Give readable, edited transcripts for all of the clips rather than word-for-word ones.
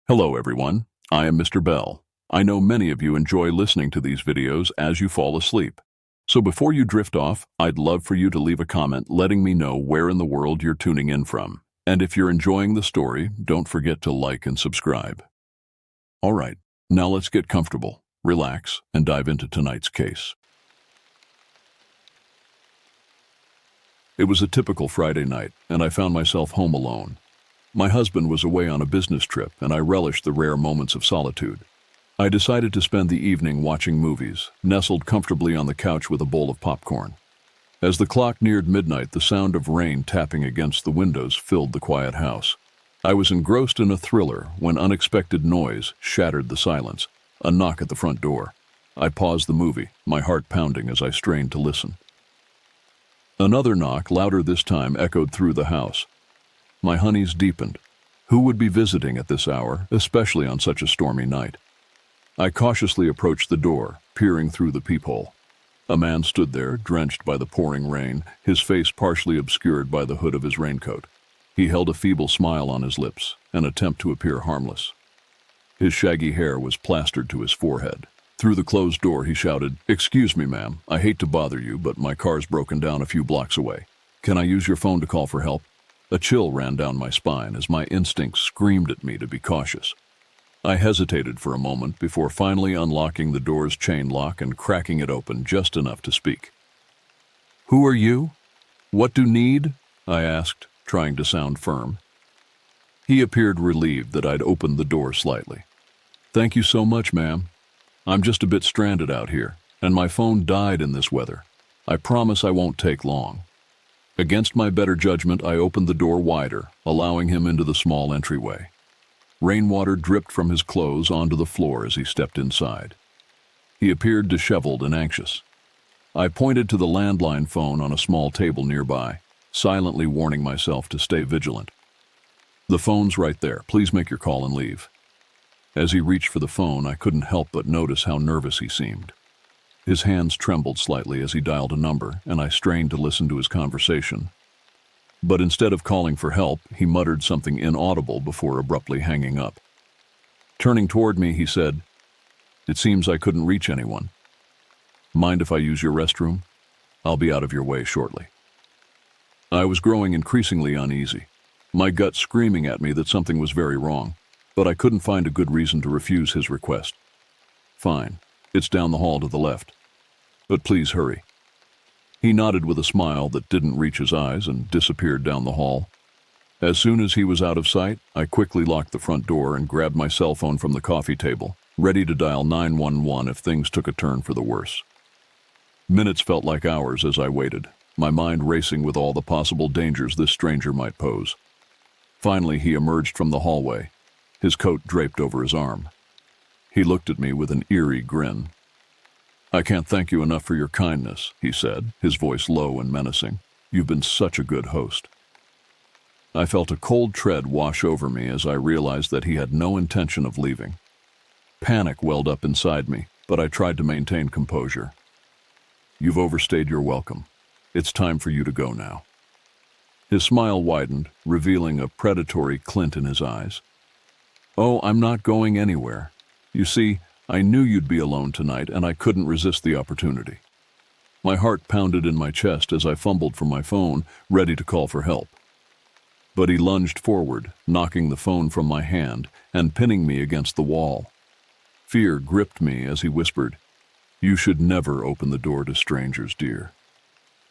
Hello everyone, I am Mr. Bell. I know many of you enjoy listening to these videos as you fall asleep. So before you drift off, I'd love for you to leave a comment letting me know where in the world you're tuning in from. And if you're enjoying the story, don't forget to like and subscribe. Alright, now let's get comfortable, relax, and dive into tonight's case. It was a typical Friday night, and I found myself home alone. My husband was away on a business trip, and I relished the rare moments of solitude. I decided to spend the evening watching movies, nestled comfortably on the couch with a bowl of popcorn. As the clock neared midnight, the sound of rain tapping against the windows filled the quiet house. I was engrossed in a thriller when unexpected noise shattered the silence, a knock at the front door. I paused the movie, my heart pounding as I strained to listen. Another knock, louder this time, echoed through the house. My unease deepened. Who would be visiting at this hour, especially on such a stormy night? I cautiously approached the door, peering through the peephole. A man stood there, drenched by the pouring rain, his face partially obscured by the hood of his raincoat. He held a feeble smile on his lips, an attempt to appear harmless. His shaggy hair was plastered to his forehead. Through the closed door, he shouted, "Excuse me, ma'am. I hate to bother you, but my car's broken down a few blocks away. Can I use your phone to call for help?" A chill ran down my spine as my instincts screamed at me to be cautious. I hesitated for a moment before finally unlocking the door's chain lock and cracking it open just enough to speak. "Who are you? What do need?" I asked, trying to sound firm. He appeared relieved that I'd opened the door slightly. "Thank you so much, ma'am. I'm just a bit stranded out here, and my phone died in this weather. I promise I won't take long." Against my better judgment, I opened the door wider, allowing him into the small entryway. Rainwater dripped from his clothes onto the floor as he stepped inside. He appeared disheveled and anxious. I pointed to the landline phone on a small table nearby, silently warning myself to stay vigilant. "The phone's right there. Please make your call and leave." As he reached for the phone, I couldn't help but notice how nervous he seemed. His hands trembled slightly as he dialed a number, and I strained to listen to his conversation. But instead of calling for help, he muttered something inaudible before abruptly hanging up. Turning toward me, he said, "It seems I couldn't reach anyone. Mind if I use your restroom? I'll be out of your way shortly." I was growing increasingly uneasy, my gut screaming at me that something was very wrong, but I couldn't find a good reason to refuse his request. "Fine, it's down the hall to the left. But please hurry." He nodded with a smile that didn't reach his eyes and disappeared down the hall. As soon as he was out of sight, I quickly locked the front door and grabbed my cell phone from the coffee table, ready to dial 911 if things took a turn for the worse. Minutes felt like hours as I waited, my mind racing with all the possible dangers this stranger might pose. Finally, he emerged from the hallway, his coat draped over his arm. He looked at me with an eerie grin. "I can't thank you enough for your kindness," he said, his voice low and menacing. "You've been such a good host." I felt a cold tread wash over me as I realized that he had no intention of leaving. Panic welled up inside me, but I tried to maintain composure. "You've overstayed your welcome. It's time for you to go now." His smile widened, revealing a predatory glint in his eyes. "Oh, I'm not going anywhere. You see, I knew you'd be alone tonight, and I couldn't resist the opportunity." My heart pounded in my chest as I fumbled for my phone, ready to call for help. But he lunged forward, knocking the phone from my hand and pinning me against the wall. Fear gripped me as he whispered, "You should never open the door to strangers, dear."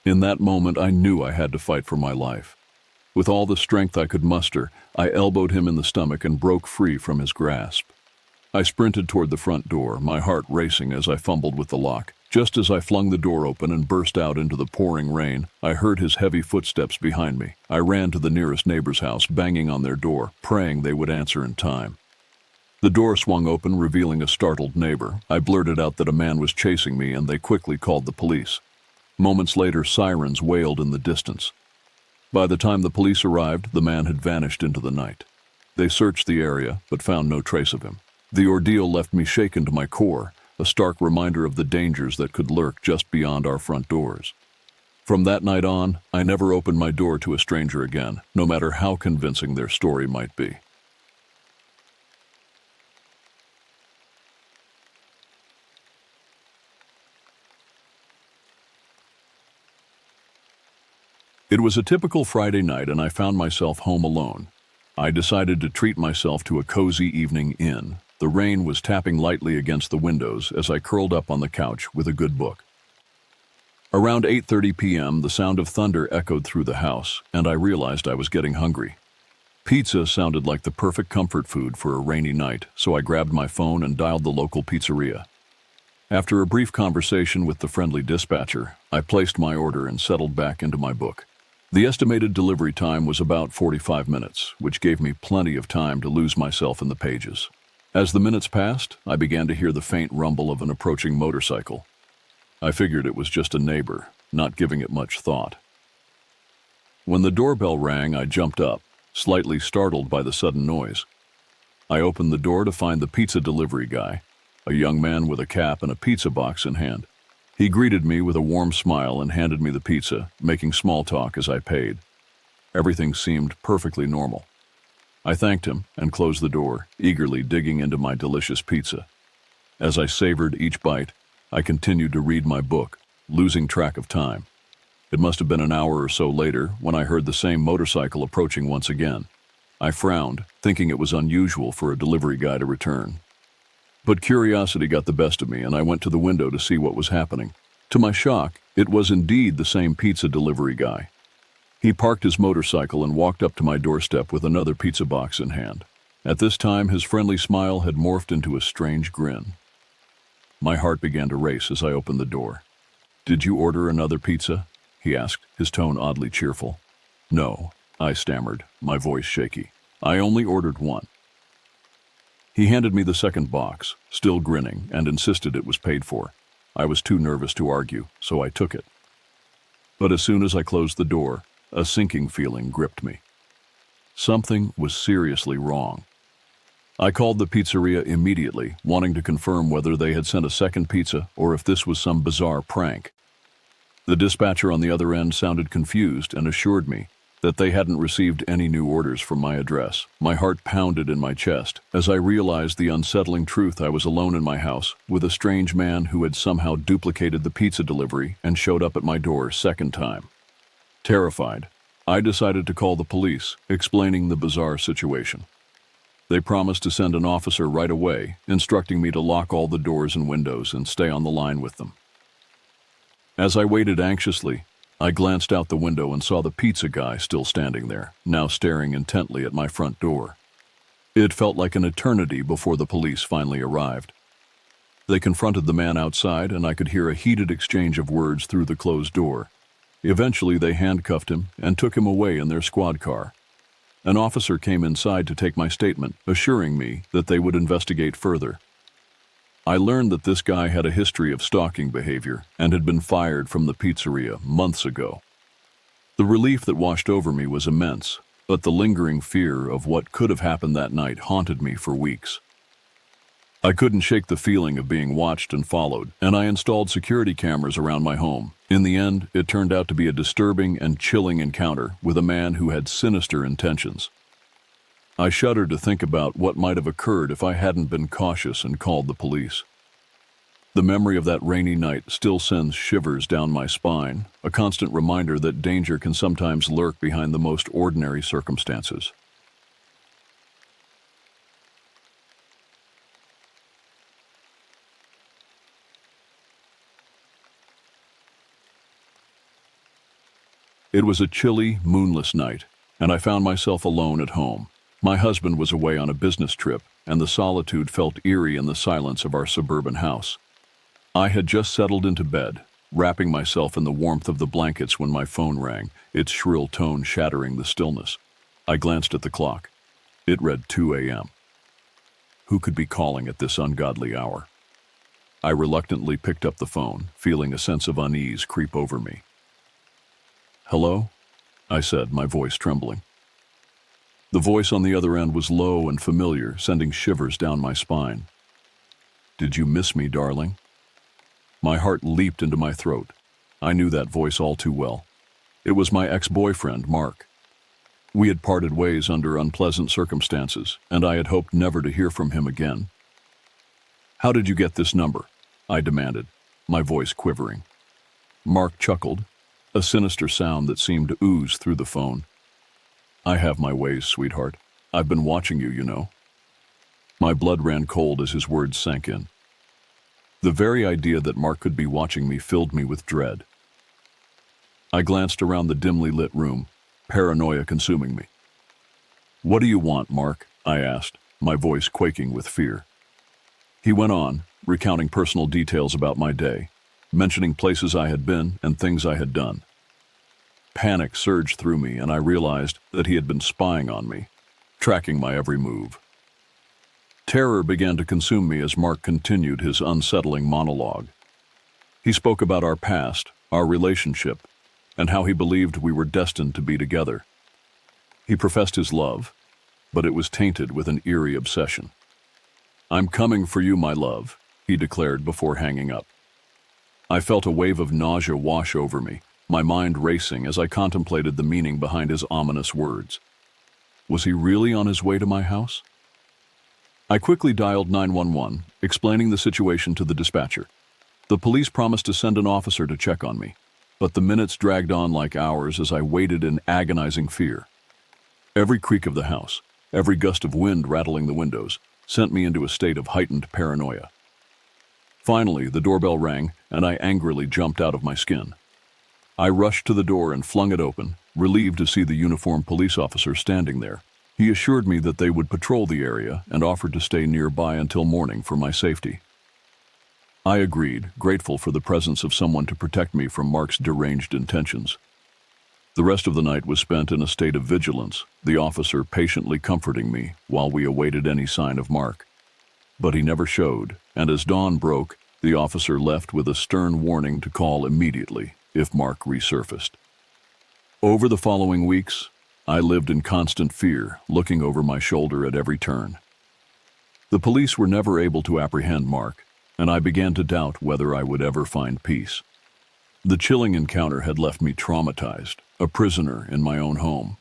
In that moment, I knew I had to fight for my life. With all the strength I could muster, I elbowed him in the stomach and broke free from his grasp. I sprinted toward the front door, my heart racing as I fumbled with the lock. Just as I flung the door open and burst out into the pouring rain, I heard his heavy footsteps behind me. I ran to the nearest neighbor's house, banging on their door, praying they would answer in time. The door swung open, revealing a startled neighbor. I blurted out that a man was chasing me, and they quickly called the police. Moments later, sirens wailed in the distance. By the time the police arrived, the man had vanished into the night. They searched the area, but found no trace of him. The ordeal left me shaken to my core, a stark reminder of the dangers that could lurk just beyond our front doors. From that night on, I never opened my door to a stranger again, no matter how convincing their story might be. It was a typical Friday night and I found myself home alone. I decided to treat myself to a cozy evening in. The rain was tapping lightly against the windows as I curled up on the couch with a good book. Around 8:30 p.m., the sound of thunder echoed through the house, and I realized I was getting hungry. Pizza sounded like the perfect comfort food for a rainy night, so I grabbed my phone and dialed the local pizzeria. After a brief conversation with the friendly dispatcher, I placed my order and settled back into my book. The estimated delivery time was about 45 minutes, which gave me plenty of time to lose myself in the pages. As the minutes passed, I began to hear the faint rumble of an approaching motorcycle. I figured it was just a neighbor, not giving it much thought. When the doorbell rang, I jumped up, slightly startled by the sudden noise. I opened the door to find the pizza delivery guy, a young man with a cap and a pizza box in hand. He greeted me with a warm smile and handed me the pizza, making small talk as I paid. Everything seemed perfectly normal. I thanked him and closed the door, eagerly digging into my delicious pizza. As I savored each bite, I continued to read my book, losing track of time. It must have been an hour or so later when I heard the same motorcycle approaching once again. I frowned, thinking it was unusual for a delivery guy to return. But curiosity got the best of me, and I went to the window to see what was happening. To my shock, it was indeed the same pizza delivery guy. He parked his motorcycle and walked up to my doorstep with another pizza box in hand. At this time, his friendly smile had morphed into a strange grin. My heart began to race as I opened the door. "Did you order another pizza?" he asked, his tone oddly cheerful. "No," I stammered, my voice shaky. "I only ordered one." He handed me the second box, still grinning, and insisted it was paid for. I was too nervous to argue, so I took it. But as soon as I closed the door, a sinking feeling gripped me. Something was seriously wrong. I called the pizzeria immediately, wanting to confirm whether they had sent a second pizza or if this was some bizarre prank. The dispatcher on the other end sounded confused and assured me that they hadn't received any new orders from my address. My heart pounded in my chest as I realized the unsettling truth. I was alone in my house with a strange man who had somehow duplicated the pizza delivery and showed up at my door a second time. Terrified, I decided to call the police, explaining the bizarre situation. They promised to send an officer right away, instructing me to lock all the doors and windows and stay on the line with them. As I waited anxiously, I glanced out the window and saw the pizza guy still standing there, now staring intently at my front door. It felt like an eternity before the police finally arrived. They confronted the man outside, and I could hear a heated exchange of words through the closed door. Eventually, they handcuffed him and took him away in their squad car. An officer came inside to take my statement, assuring me that they would investigate further. I learned that this guy had a history of stalking behavior and had been fired from the pizzeria months ago. The relief that washed over me was immense, but the lingering fear of what could have happened that night haunted me for weeks. I couldn't shake the feeling of being watched and followed, and I installed security cameras around my home. In the end, it turned out to be a disturbing and chilling encounter with a man who had sinister intentions. I shudder to think about what might have occurred if I hadn't been cautious and called the police. The memory of that rainy night still sends shivers down my spine, a constant reminder that danger can sometimes lurk behind the most ordinary circumstances. It was a chilly, moonless night, and I found myself alone at home. My husband was away on a business trip, and the solitude felt eerie in the silence of our suburban house. I had just settled into bed, wrapping myself in the warmth of the blankets when my phone rang, its shrill tone shattering the stillness. I glanced at the clock. It read 2 a.m. Who could be calling at this ungodly hour? I reluctantly picked up the phone, feeling a sense of unease creep over me. "Hello?" I said, my voice trembling. The voice on the other end was low and familiar, sending shivers down my spine. "Did you miss me, darling?" My heart leaped into my throat. I knew that voice all too well. It was my ex-boyfriend, Mark. We had parted ways under unpleasant circumstances, and I had hoped never to hear from him again. "How did you get this number?" I demanded, my voice quivering. Mark chuckled. a sinister sound that seemed to ooze through the phone. "I have my ways, sweetheart. I've been watching you, you know." My blood ran cold as his words sank in. The very idea that Mark could be watching me filled me with dread. I glanced around the dimly lit room, paranoia consuming me. "What do you want, Mark?" I asked, my voice quaking with fear. He went on, recounting personal details about my day, mentioning places I had been and things I had done. Panic surged through me, and I realized that he had been spying on me, tracking my every move. Terror began to consume me as Mark continued his unsettling monologue. He spoke about our past, our relationship, and how he believed we were destined to be together. He professed his love, but it was tainted with an eerie obsession. "I'm coming for you, my love," he declared before hanging up. I felt a wave of nausea wash over me, my mind racing as I contemplated the meaning behind his ominous words. Was he really on his way to my house? I quickly dialed 911, explaining the situation to the dispatcher. The police promised to send an officer to check on me, but the minutes dragged on like hours as I waited in agonizing fear. Every creak of the house, every gust of wind rattling the windows, sent me into a state of heightened paranoia. Finally, the doorbell rang, and I angrily jumped out of my skin. I rushed to the door and flung it open, relieved to see the uniformed police officer standing there. He assured me that they would patrol the area and offered to stay nearby until morning for my safety. I agreed, grateful for the presence of someone to protect me from Mark's deranged intentions. The rest of the night was spent in a state of vigilance, the officer patiently comforting me while we awaited any sign of Mark. But he never showed, and as dawn broke, the officer left with a stern warning to call immediately if Mark resurfaced. Over the following weeks, I lived in constant fear, looking over my shoulder at every turn. The police were never able to apprehend Mark, and I began to doubt whether I would ever find peace. The chilling encounter had left me traumatized, a prisoner in my own home.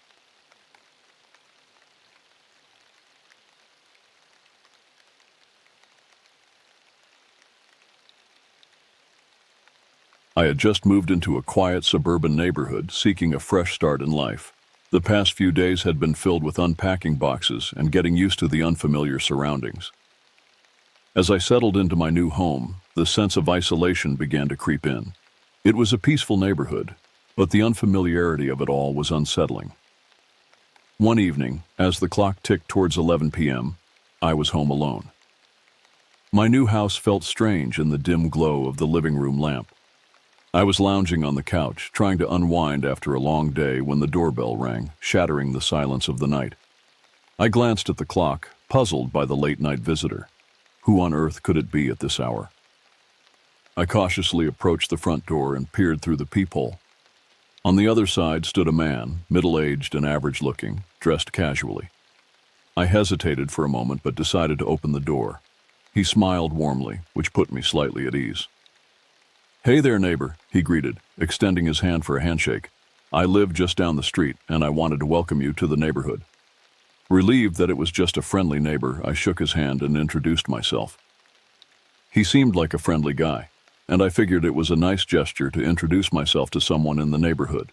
I had just moved into a quiet suburban neighborhood, seeking a fresh start in life. The past few days had been filled with unpacking boxes and getting used to the unfamiliar surroundings. As I settled into my new home, the sense of isolation began to creep in. It was a peaceful neighborhood, but the unfamiliarity of it all was unsettling. One evening, as the clock ticked towards 11 p.m., I was home alone. My new house felt strange in the dim glow of the living room lamp. I was lounging on the couch, trying to unwind after a long day when the doorbell rang, shattering the silence of the night. I glanced at the clock, puzzled by the late-night visitor. Who on earth could it be at this hour? I cautiously approached the front door and peered through the peephole. On the other side stood a man, middle-aged and average-looking, dressed casually. I hesitated for a moment but decided to open the door. He smiled warmly, which put me slightly at ease. "Hey there, neighbor," he greeted, extending his hand for a handshake. "I live just down the street, and I wanted to welcome you to the neighborhood." Relieved that it was just a friendly neighbor, I shook his hand and introduced myself. He seemed like a friendly guy, and I figured it was a nice gesture to introduce myself to someone in the neighborhood.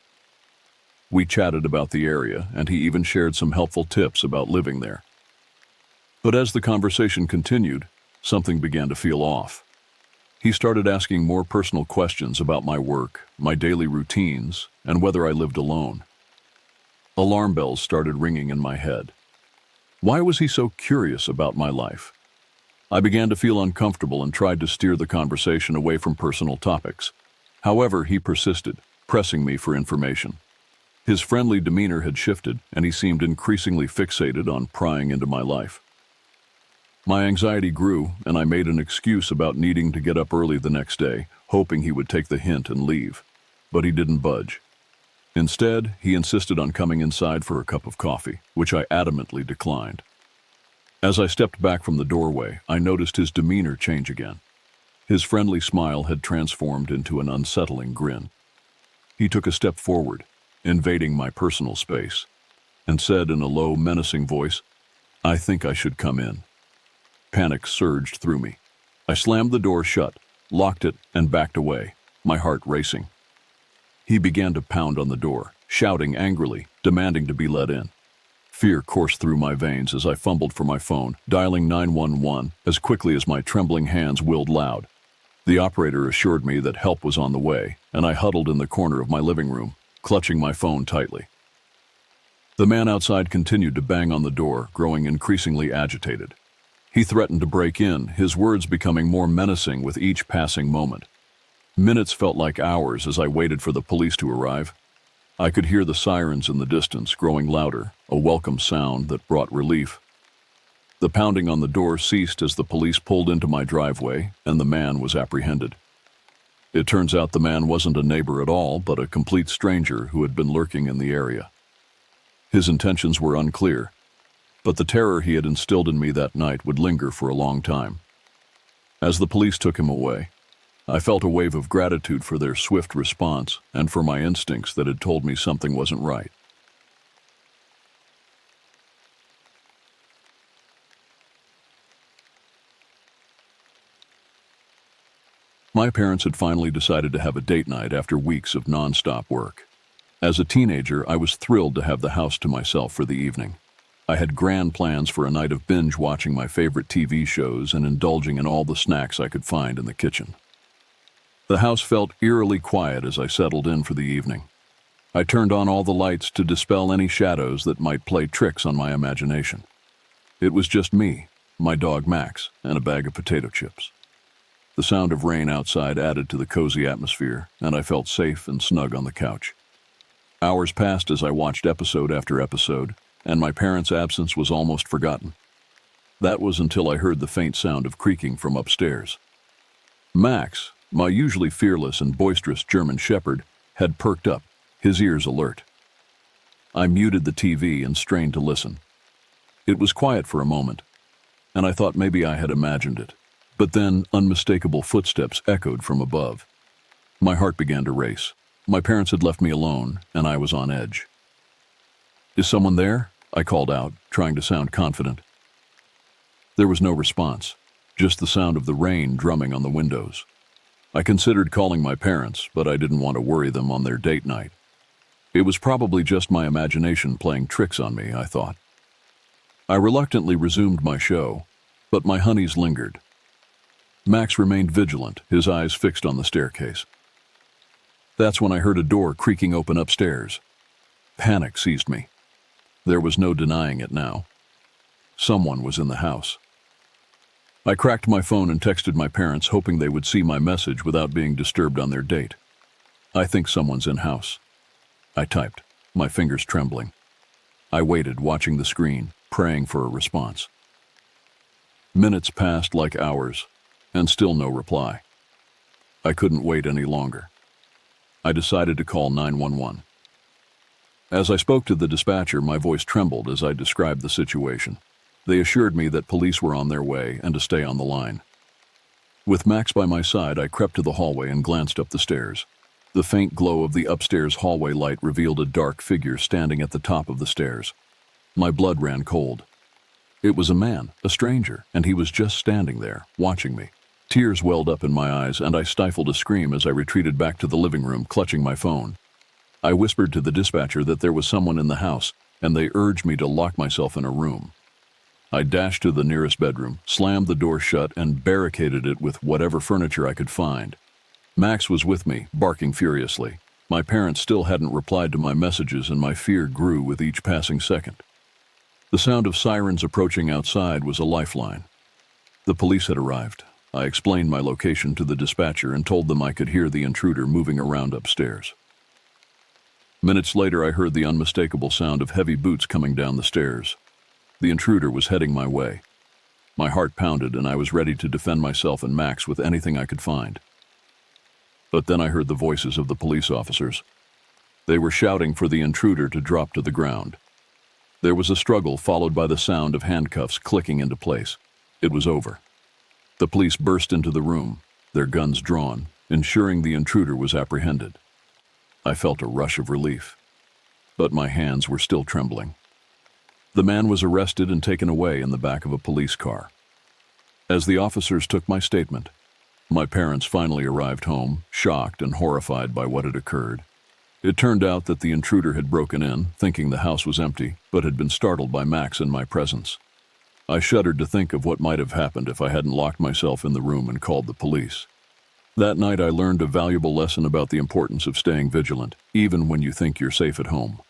We chatted about the area, and he even shared some helpful tips about living there. But as the conversation continued, something began to feel off. He started asking more personal questions about my work, my daily routines, and whether I lived alone. Alarm bells started ringing in my head. Why was he so curious about my life? I began to feel uncomfortable and tried to steer the conversation away from personal topics. However, he persisted, pressing me for information. His friendly demeanor had shifted, and he seemed increasingly fixated on prying into my life. My anxiety grew, and I made an excuse about needing to get up early the next day, hoping he would take the hint and leave. But he didn't budge. Instead, he insisted on coming inside for a cup of coffee, which I adamantly declined. As I stepped back from the doorway, I noticed his demeanor change again. His friendly smile had transformed into an unsettling grin. He took a step forward, invading my personal space, and said in a low, menacing voice, "I think I should come in." Panic surged through me. I slammed the door shut, locked it, and backed away, my heart racing. He began to pound on the door, shouting angrily, demanding to be let in. Fear coursed through my veins as I fumbled for my phone, dialing 911 as quickly as my trembling hands willed loud. The operator assured me that help was on the way, and I huddled in the corner of my living room, clutching my phone tightly. The man outside continued to bang on the door, growing increasingly agitated. He threatened to break in, his words becoming more menacing with each passing moment. Minutes felt like hours as I waited for the police to arrive. I could hear the sirens in the distance, growing louder, a welcome sound that brought relief. The pounding on the door ceased as the police pulled into my driveway, and the man was apprehended. It turns out the man wasn't a neighbor at all, but a complete stranger who had been lurking in the area. His intentions were unclear, but the terror he had instilled in me that night would linger for a long time. As the police took him away, I felt a wave of gratitude for their swift response and for my instincts that had told me something wasn't right. My parents had finally decided to have a date night after weeks of non-stop work. As a teenager, I was thrilled to have the house to myself for the evening. I had grand plans for a night of binge watching my favorite TV shows and indulging in all the snacks I could find in the kitchen. The house felt eerily quiet as I settled in for the evening. I turned on all the lights to dispel any shadows that might play tricks on my imagination. It was just me, my dog Max, and a bag of potato chips. The sound of rain outside added to the cozy atmosphere, and I felt safe and snug on the couch. Hours passed as I watched episode after episode, and my parents' absence was almost forgotten. That was until I heard the faint sound of creaking from upstairs. Max, my usually fearless and boisterous German shepherd, had perked up, his ears alert. I muted the TV and strained to listen. It was quiet for a moment, and I thought maybe I had imagined it. But then unmistakable footsteps echoed from above. My heart began to race. My parents had left me alone, and I was on edge. "Is someone there?" I called out, trying to sound confident. There was no response, just the sound of the rain drumming on the windows. I considered calling my parents, but I didn't want to worry them on their date night. It was probably just my imagination playing tricks on me, I thought. I reluctantly resumed my show, but my honeys lingered. Max remained vigilant, his eyes fixed on the staircase. That's when I heard a door creaking open upstairs. Panic seized me. There was no denying it now. Someone was in the house. I cracked my phone and texted my parents, hoping they would see my message without being disturbed on their date. "I think someone's in house," I typed, my fingers trembling. I waited, watching the screen, praying for a response. Minutes passed like hours, and still no reply. I couldn't wait any longer. I decided to call 911. As I spoke to the dispatcher, my voice trembled as I described the situation. They assured me that police were on their way and to stay on the line. With Max by my side, I crept to the hallway and glanced up the stairs. The faint glow of the upstairs hallway light revealed a dark figure standing at the top of the stairs. My blood ran cold. It was a man, a stranger, and he was just standing there, watching me. Tears welled up in my eyes, and I stifled a scream as I retreated back to the living room, clutching my phone. I whispered to the dispatcher that there was someone in the house, and they urged me to lock myself in a room. I dashed to the nearest bedroom, slammed the door shut, and barricaded it with whatever furniture I could find. Max was with me, barking furiously. My parents still hadn't replied to my messages, and my fear grew with each passing second. The sound of sirens approaching outside was a lifeline. The police had arrived. I explained my location to the dispatcher and told them I could hear the intruder moving around upstairs. Minutes later, I heard the unmistakable sound of heavy boots coming down the stairs. The intruder was heading my way. My heart pounded, and I was ready to defend myself and Max with anything I could find. But then I heard the voices of the police officers. They were shouting for the intruder to drop to the ground. There was a struggle, followed by the sound of handcuffs clicking into place. It was over. The police burst into the room, their guns drawn, ensuring the intruder was apprehended. I felt a rush of relief, but my hands were still trembling. The man was arrested and taken away in the back of a police car. As the officers took my statement, my parents finally arrived home, shocked and horrified by what had occurred. It turned out that the intruder had broken in, thinking the house was empty, but had been startled by Max and my presence. I shuddered to think of what might have happened if I hadn't locked myself in the room and called the police. That night I learned a valuable lesson about the importance of staying vigilant, even when you think you're safe at home.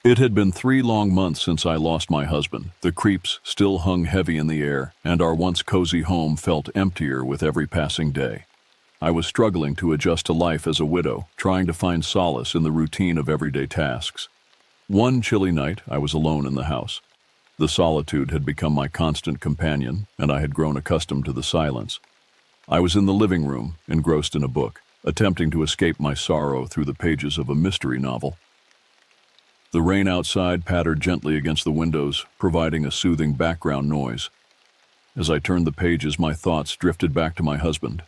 It had been 3 long months since I lost my husband. The creeps still hung heavy in the air, and our once cozy home felt emptier with every passing day. I was struggling to adjust to life as a widow, trying to find solace in the routine of everyday tasks. One chilly night, I was alone in the house. The solitude had become my constant companion, and I had grown accustomed to the silence. I was in the living room, engrossed in a book, attempting to escape my sorrow through the pages of a mystery novel. The rain outside pattered gently against the windows, providing a soothing background noise. As I turned the pages, my thoughts drifted back to my husband.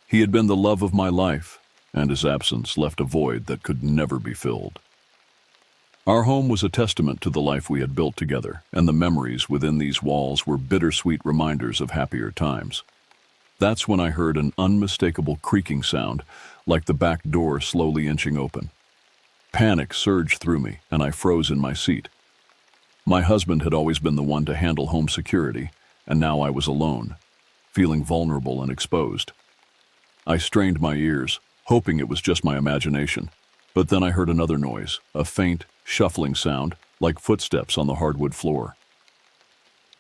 He had been the love of my life, and his absence left a void that could never be filled. Our home was a testament to the life we had built together, and the memories within these walls were bittersweet reminders of happier times. That's when I heard an unmistakable creaking sound, like the back door slowly inching open. Panic surged through me, and I froze in my seat. My husband had always been the one to handle home security, and now I was alone, feeling vulnerable and exposed. I strained my ears, hoping it was just my imagination, but then I heard another noise, a faint, shuffling sound, like footsteps on the hardwood floor.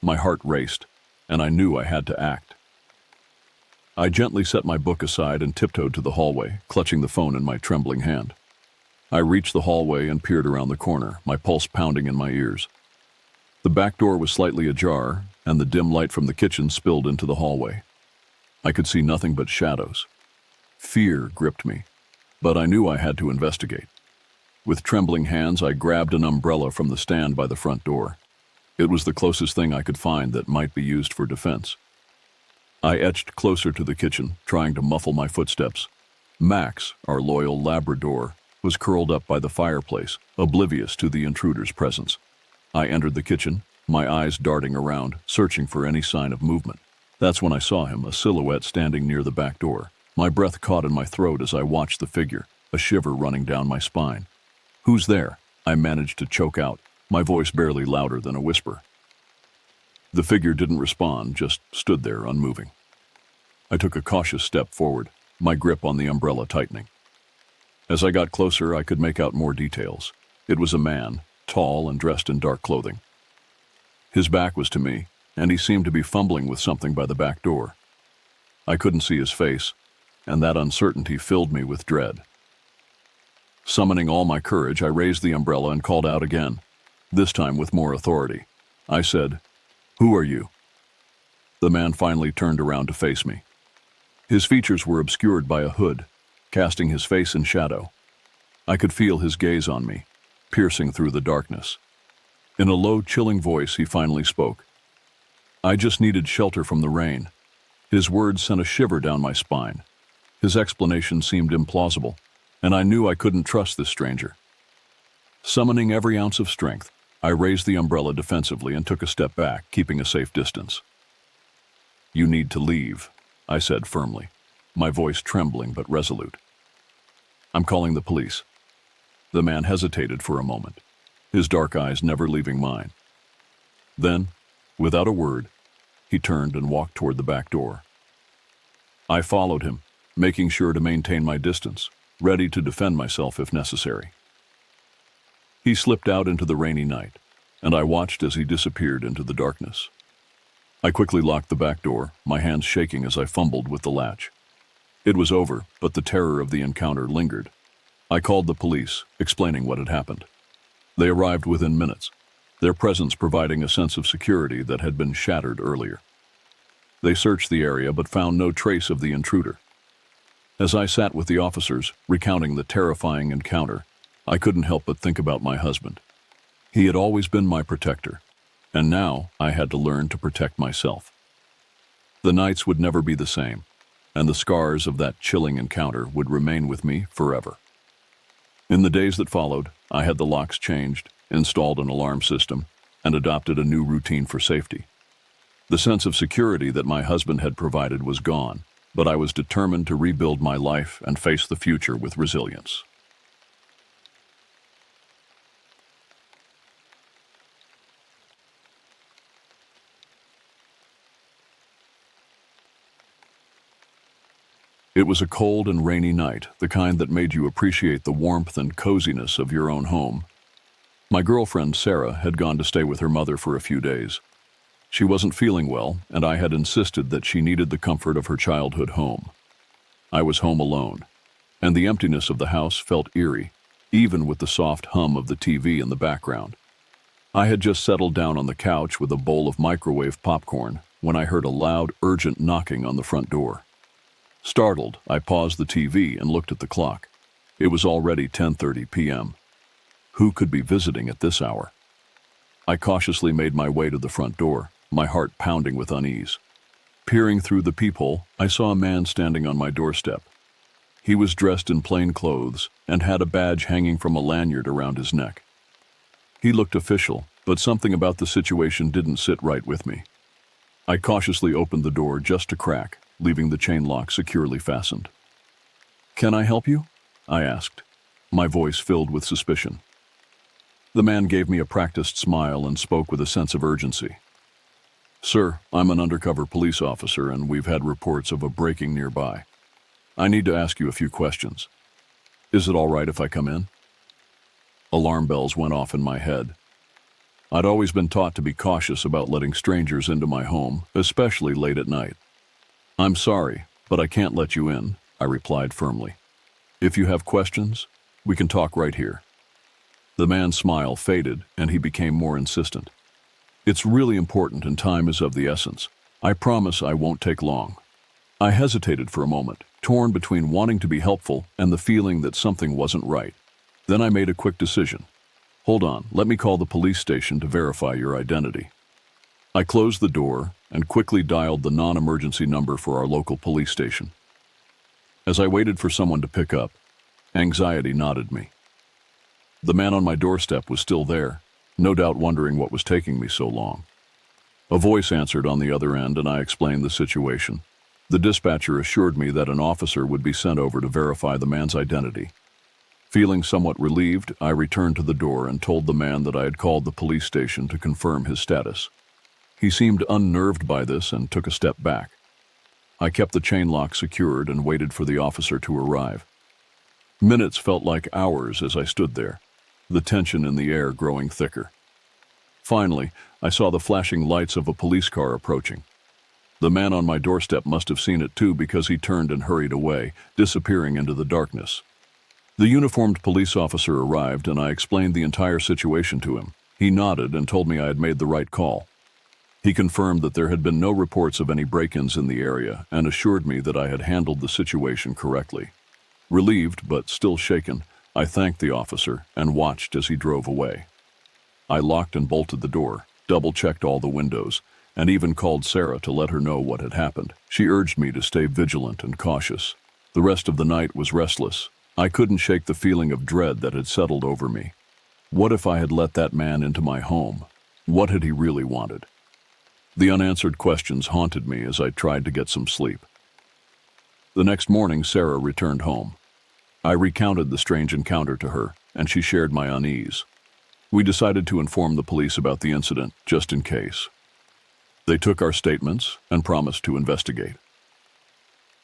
My heart raced, and I knew I had to act. I gently set my book aside and tiptoed to the hallway, clutching the phone in my trembling hand. I reached the hallway and peered around the corner, my pulse pounding in my ears. The back door was slightly ajar, and the dim light from the kitchen spilled into the hallway. I could see nothing but shadows. Fear gripped me, but I knew I had to investigate. With trembling hands, I grabbed an umbrella from the stand by the front door. It was the closest thing I could find that might be used for defense. I edged closer to the kitchen, trying to muffle my footsteps. Max, our loyal Labrador, was curled up by the fireplace, oblivious to the intruder's presence. I entered the kitchen, my eyes darting around, searching for any sign of movement. That's when I saw him, a silhouette standing near the back door. My breath caught in my throat as I watched the figure, a shiver running down my spine. "Who's there?" I managed to choke out, my voice barely louder than a whisper. The figure didn't respond, just stood there unmoving. I took a cautious step forward, my grip on the umbrella tightening. As I got closer, I could make out more details. It was a man, tall and dressed in dark clothing. His back was to me, and he seemed to be fumbling with something by the back door. I couldn't see his face, and that uncertainty filled me with dread. Summoning all my courage, I raised the umbrella and called out again, this time with more authority. I said, "Who are you?" The man finally turned around to face me. His features were obscured by a hood, casting his face in shadow. I could feel his gaze on me, piercing through the darkness. In a low, chilling voice, he finally spoke. I just needed shelter from the rain. His words sent a shiver down my spine. His explanation seemed implausible, and I knew I couldn't trust this stranger. Summoning every ounce of strength, I raised the umbrella defensively and took a step back, keeping a safe distance. "You need to leave," I said firmly, my voice trembling but resolute. "I'm calling the police." The man hesitated for a moment, his dark eyes never leaving mine. Then, without a word, he turned and walked toward the back door. I followed him, making sure to maintain my distance, ready to defend myself if necessary. He slipped out into the rainy night, and I watched as he disappeared into the darkness. I quickly locked the back door, my hands shaking as I fumbled with the latch. It was over, but the terror of the encounter lingered. I called the police, explaining what had happened. They arrived within minutes, their presence providing a sense of security that had been shattered earlier. They searched the area but found no trace of the intruder. As I sat with the officers, recounting the terrifying encounter, I couldn't help but think about my husband. He had always been my protector, and now I had to learn to protect myself. The nights would never be the same, and the scars of that chilling encounter would remain with me forever. In the days that followed, I had the locks changed, installed an alarm system, and adopted a new routine for safety. The sense of security that my husband had provided was gone, but I was determined to rebuild my life and face the future with resilience. It was a cold and rainy night, the kind that made you appreciate the warmth and coziness of your own home. My girlfriend, Sarah, had gone to stay with her mother for a few days. She wasn't feeling well, and I had insisted that she needed the comfort of her childhood home. I was home alone, and the emptiness of the house felt eerie, even with the soft hum of the TV in the background. I had just settled down on the couch with a bowl of microwave popcorn when I heard a loud, urgent knocking on the front door. Startled, I paused the TV and looked at the clock. It was already 10:30 p.m. Who could be visiting at this hour? I cautiously made my way to the front door, my heart pounding with unease. Peering through the peephole, I saw a man standing on my doorstep. He was dressed in plain clothes and had a badge hanging from a lanyard around his neck. He looked official, but something about the situation didn't sit right with me. I cautiously opened the door just a crack, leaving the chain lock securely fastened. "Can I help you?" I asked, my voice filled with suspicion. The man gave me a practiced smile and spoke with a sense of urgency. "Sir, I'm an undercover police officer and we've had reports of a break-in nearby. I need to ask you a few questions. Is it all right if I come in?" Alarm bells went off in my head. I'd always been taught to be cautious about letting strangers into my home, especially late at night. "I'm sorry, but I can't let you in," I replied firmly. "If you have questions, we can talk right here." The man's smile faded and he became more insistent. "It's really important and time is of the essence. I promise I won't take long." I hesitated for a moment, torn between wanting to be helpful and the feeling that something wasn't right. Then I made a quick decision. "Hold on, let me call the police station to verify your identity." I closed the door and quickly dialed the non-emergency number for our local police station. As I waited for someone to pick up, anxiety knotted me. The man on my doorstep was still there, no doubt wondering what was taking me so long. A voice answered on the other end and I explained the situation. The dispatcher assured me that an officer would be sent over to verify the man's identity. Feeling somewhat relieved, I returned to the door and told the man that I had called the police station to confirm his status. He seemed unnerved by this and took a step back. I kept the chain lock secured and waited for the officer to arrive. Minutes felt like hours as I stood there, the tension in the air growing thicker. Finally, I saw the flashing lights of a police car approaching. The man on my doorstep must have seen it too because he turned and hurried away, disappearing into the darkness. The uniformed police officer arrived and I explained the entire situation to him. He nodded and told me I had made the right call. He confirmed that there had been no reports of any break-ins in the area and assured me that I had handled the situation correctly. Relieved, but still shaken, I thanked the officer and watched as he drove away. I locked and bolted the door, double-checked all the windows, and even called Sarah to let her know what had happened. She urged me to stay vigilant and cautious. The rest of the night was restless. I couldn't shake the feeling of dread that had settled over me. What if I had let that man into my home? What had he really wanted? The unanswered questions haunted me as I tried to get some sleep. The next morning, Sarah returned home. I recounted the strange encounter to her, and she shared my unease. We decided to inform the police about the incident, just in case. They took our statements and promised to investigate.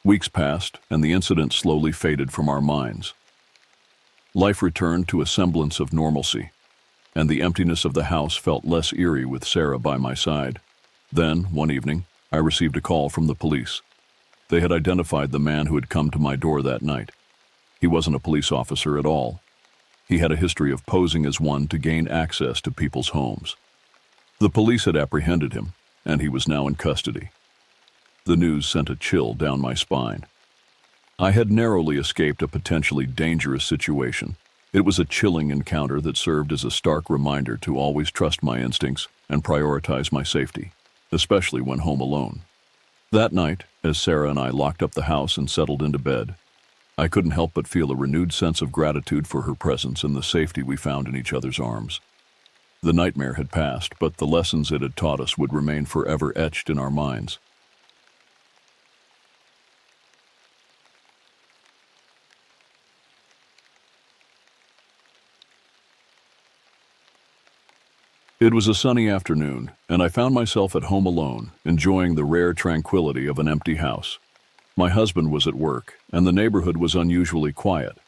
Weeks passed, and the incident slowly faded from our minds. Life returned to a semblance of normalcy, and the emptiness of the house felt less eerie with Sarah by my side. Then, one evening, I received a call from the police. They had identified the man who had come to my door that night. He wasn't a police officer at all. He had a history of posing as one to gain access to people's homes. The police had apprehended him, and he was now in custody. The news sent a chill down my spine. I had narrowly escaped a potentially dangerous situation. It was a chilling encounter that served as a stark reminder to always trust my instincts and prioritize my safety, especially when home alone. That night, as Sarah and I locked up the house and settled into bed, I couldn't help but feel a renewed sense of gratitude for her presence and the safety we found in each other's arms. The nightmare had passed, but the lessons it had taught us would remain forever etched in our minds. It was a sunny afternoon, and I found myself at home alone, enjoying the rare tranquility of an empty house. My husband was at work, and the neighborhood was unusually quiet.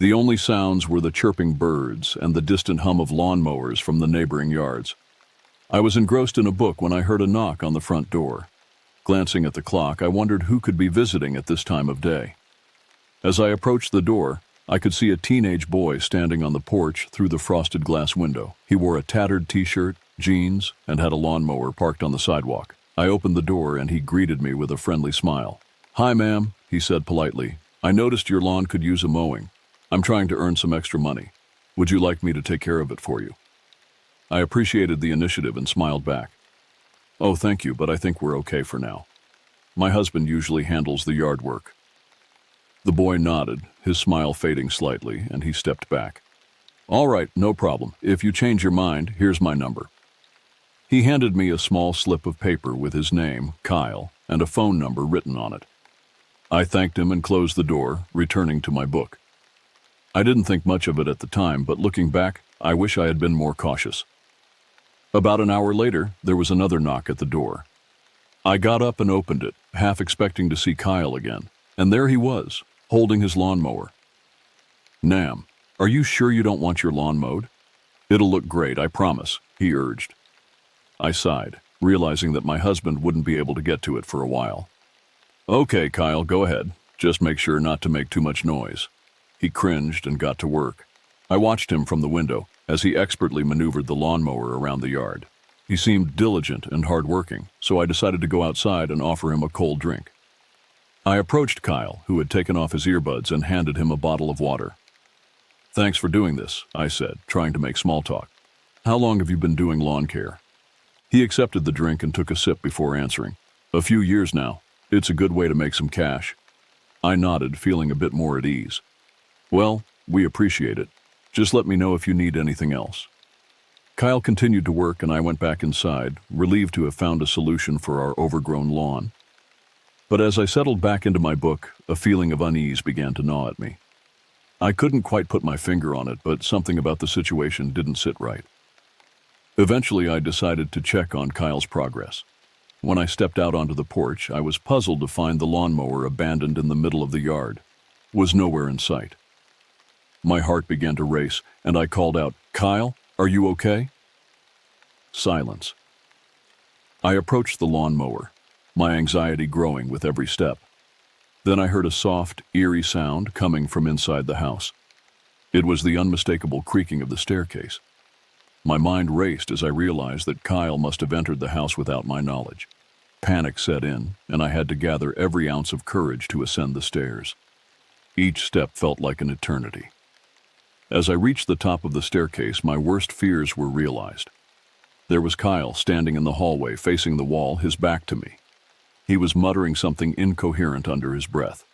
The only sounds were the chirping birds and the distant hum of lawnmowers from the neighboring yards. I was engrossed in a book when I heard a knock on the front door. Glancing at the clock, I wondered who could be visiting at this time of day. As I approached the door, I could see a teenage boy standing on the porch through the frosted glass window. He wore a tattered t-shirt, jeans, and had a lawnmower parked on the sidewalk. I opened the door and he greeted me with a friendly smile. "Hi, ma'am," he said politely. "I noticed your lawn could use a mowing. I'm trying to earn some extra money. Would you like me to take care of it for you?" I appreciated the initiative and smiled back. "Oh, thank you, but I think we're okay for now. My husband usually handles the yard work." The boy nodded, his smile fading slightly, and he stepped back. "All right, no problem. If you change your mind, here's my number." He handed me a small slip of paper with his name, Kyle, and a phone number written on it. I thanked him and closed the door, returning to my book. I didn't think much of it at the time, but looking back, I wish I had been more cautious. About an hour later, there was another knock at the door. I got up and opened it, half expecting to see Kyle again, and there he was, holding his lawnmower. "Nam, are you sure you don't want your lawn mowed? It'll look great, I promise," he urged. I sighed, realizing that my husband wouldn't be able to get to it for a while. "Okay, Kyle, go ahead. Just make sure not to make too much noise." He cringed and got to work. I watched him from the window as he expertly maneuvered the lawnmower around the yard. He seemed diligent and hardworking, so I decided to go outside and offer him a cold drink. I approached Kyle, who had taken off his earbuds, and handed him a bottle of water. "Thanks for doing this," I said, trying to make small talk. "How long have you been doing lawn care?" He accepted the drink and took a sip before answering. "A few years now. It's a good way to make some cash." I nodded, feeling a bit more at ease. "Well, we appreciate it. Just let me know if you need anything else." Kyle continued to work and I went back inside, relieved to have found a solution for our overgrown lawn. But as I settled back into my book, a feeling of unease began to gnaw at me. I couldn't quite put my finger on it, but something about the situation didn't sit right. Eventually, I decided to check on Kyle's progress. When I stepped out onto the porch, I was puzzled to find the lawnmower abandoned in the middle of the yard. It was nowhere in sight. My heart began to race, and I called out, "Kyle, are you okay?" Silence. I approached the lawnmower, my anxiety growing with every step. Then I heard a soft, eerie sound coming from inside the house. It was the unmistakable creaking of the staircase. My mind raced as I realized that Kyle must have entered the house without my knowledge. Panic set in, and I had to gather every ounce of courage to ascend the stairs. Each step felt like an eternity. As I reached the top of the staircase, my worst fears were realized. There was Kyle standing in the hallway, facing the wall, his back to me. He was muttering something incoherent under his breath.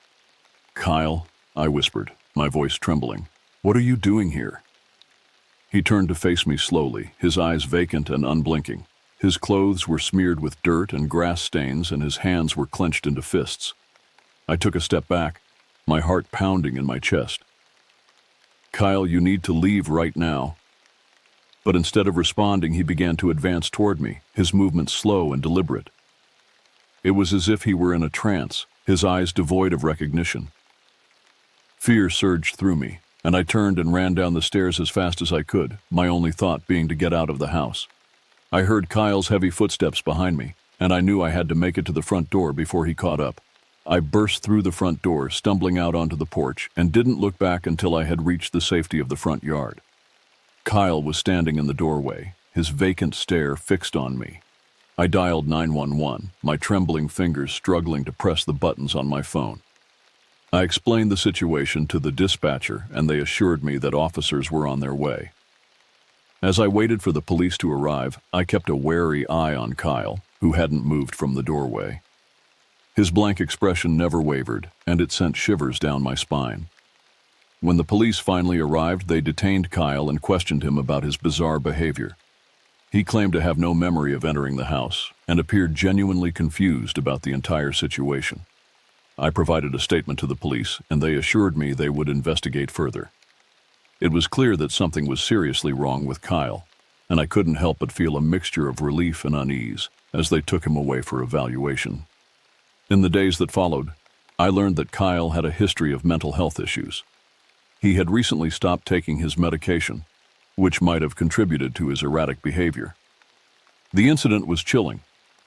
"Kyle," I whispered, my voice trembling, "what are you doing here?" He turned to face me slowly, his eyes vacant and unblinking. His clothes were smeared with dirt and grass stains, and his hands were clenched into fists. I took a step back, my heart pounding in my chest. "Kyle, you need to leave right now." But instead of responding, he began to advance toward me, his movements slow and deliberate. It was as if he were in a trance, his eyes devoid of recognition. Fear surged through me, and I turned and ran down the stairs as fast as I could, my only thought being to get out of the house. I heard Kyle's heavy footsteps behind me, and I knew I had to make it to the front door before he caught up. I burst through the front door, stumbling out onto the porch, and didn't look back until I had reached the safety of the front yard. Kyle was standing in the doorway, his vacant stare fixed on me. I dialed 911, my trembling fingers struggling to press the buttons on my phone. I explained the situation to the dispatcher, and they assured me that officers were on their way. As I waited for the police to arrive, I kept a wary eye on Kyle, who hadn't moved from the doorway. His blank expression never wavered, and it sent shivers down my spine. When the police finally arrived, they detained Kyle and questioned him about his bizarre behavior. He claimed to have no memory of entering the house and appeared genuinely confused about the entire situation. I provided a statement to the police, and they assured me they would investigate further. It was clear that something was seriously wrong with Kyle, and I couldn't help but feel a mixture of relief and unease as they took him away for evaluation. In the days that followed, I learned that Kyle had a history of mental health issues. He had recently stopped taking his medication, which might have contributed to his erratic behavior. The incident was chilling,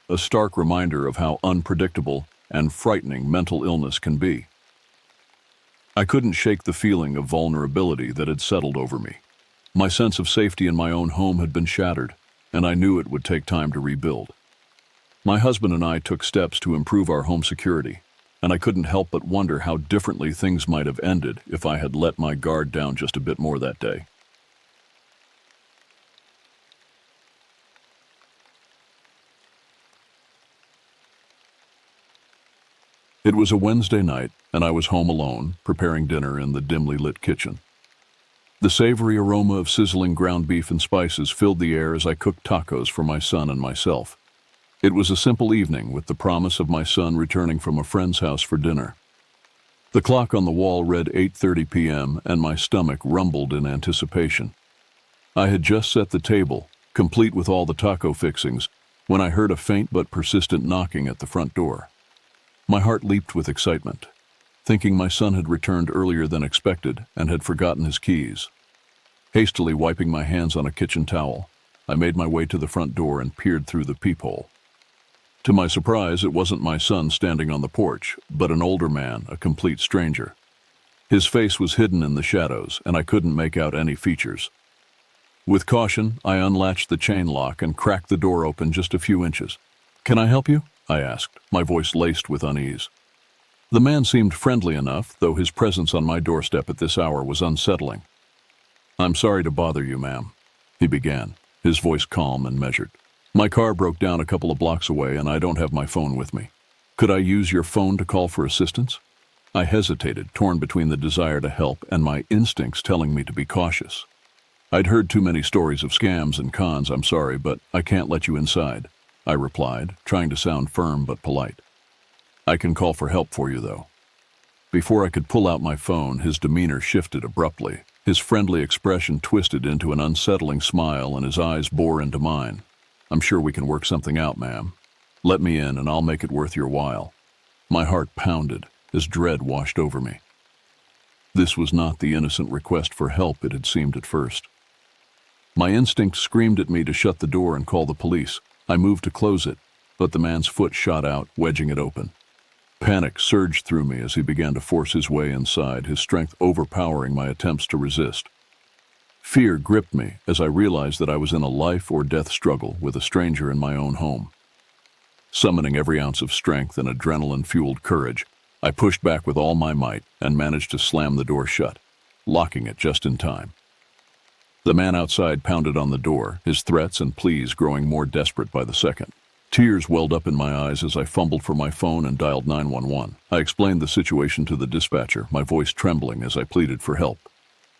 a stark reminder of how unpredictable and frightening mental illness can be. I couldn't shake the feeling of vulnerability that had settled over me. My sense of safety in my own home had been shattered, and I knew it would take time to rebuild. My husband and I took steps to improve our home security, and I couldn't help but wonder how differently things might have ended if I had let my guard down just a bit more that day. It was a Wednesday night, and I was home alone, preparing dinner in the dimly lit kitchen. The savory aroma of sizzling ground beef and spices filled the air as I cooked tacos for my son and myself. It was a simple evening with the promise of my son returning from a friend's house for dinner. The clock on the wall read 8:30 p.m., and my stomach rumbled in anticipation. I had just set the table, complete with all the taco fixings, when I heard a faint but persistent knocking at the front door. My heart leaped with excitement, thinking my son had returned earlier than expected and had forgotten his keys. Hastily wiping my hands on a kitchen towel, I made my way to the front door and peered through the peephole. To my surprise, it wasn't my son standing on the porch, but an older man, a complete stranger. His face was hidden in the shadows, and I couldn't make out any features. With caution, I unlatched the chain lock and cracked the door open just a few inches. "Can I help you?" I asked, my voice laced with unease. The man seemed friendly enough, though his presence on my doorstep at this hour was unsettling. "I'm sorry to bother you, ma'am," he began, his voice calm and measured. "My car broke down a couple of blocks away, and I don't have my phone with me. Could I use your phone to call for assistance?" I hesitated, torn between the desire to help and my instincts telling me to be cautious. "I'd heard too many stories of scams and cons, I'm sorry, but I can't let you inside," I replied, trying to sound firm but polite. "I can call for help for you, though." Before I could pull out my phone, his demeanor shifted abruptly. His friendly expression twisted into an unsettling smile, and his eyes bore into mine. "I'm sure we can work something out, ma'am. Let me in, and I'll make it worth your while." My heart pounded as dread washed over me. This was not the innocent request for help it had seemed at first. My instinct screamed at me to shut the door and call the police. I moved to close it, but the man's foot shot out, wedging it open. Panic surged through me as he began to force his way inside, his strength overpowering my attempts to resist. Fear gripped me as I realized that I was in a life-or-death struggle with a stranger in my own home. Summoning every ounce of strength and adrenaline-fueled courage, I pushed back with all my might and managed to slam the door shut, locking it just in time. The man outside pounded on the door, his threats and pleas growing more desperate by the second. Tears welled up in my eyes as I fumbled for my phone and dialed 911. I explained the situation to the dispatcher, my voice trembling as I pleaded for help.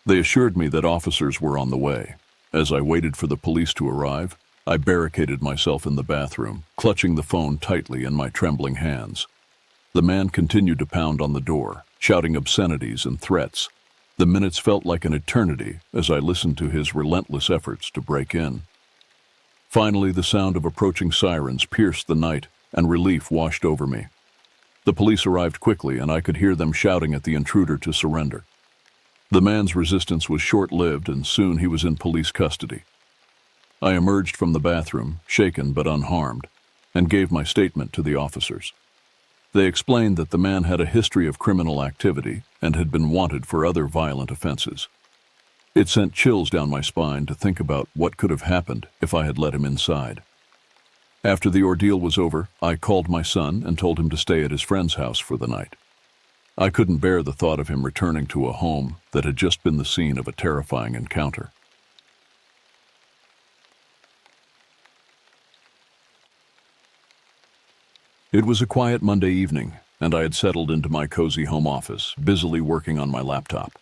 They assured me that officers were on the way. As I waited for the police to arrive, I barricaded myself in the bathroom, clutching the phone tightly in my trembling hands. The man continued to pound on the door, shouting obscenities and threats. The minutes felt like an eternity as I listened to his relentless efforts to break in. Finally, the sound of approaching sirens pierced the night, and relief washed over me. The police arrived quickly, and I could hear them shouting at the intruder to surrender. The man's resistance was short-lived, and soon he was in police custody. I emerged from the bathroom, shaken but unharmed, and gave my statement to the officers. They explained that the man had a history of criminal activity and had been wanted for other violent offenses. It sent chills down my spine to think about what could have happened if I had let him inside. After the ordeal was over, I called my son and told him to stay at his friend's house for the night. I couldn't bear the thought of him returning to a home that had just been the scene of a terrifying encounter. It was a quiet Monday evening, and I had settled into my cozy home office, busily working on my laptop.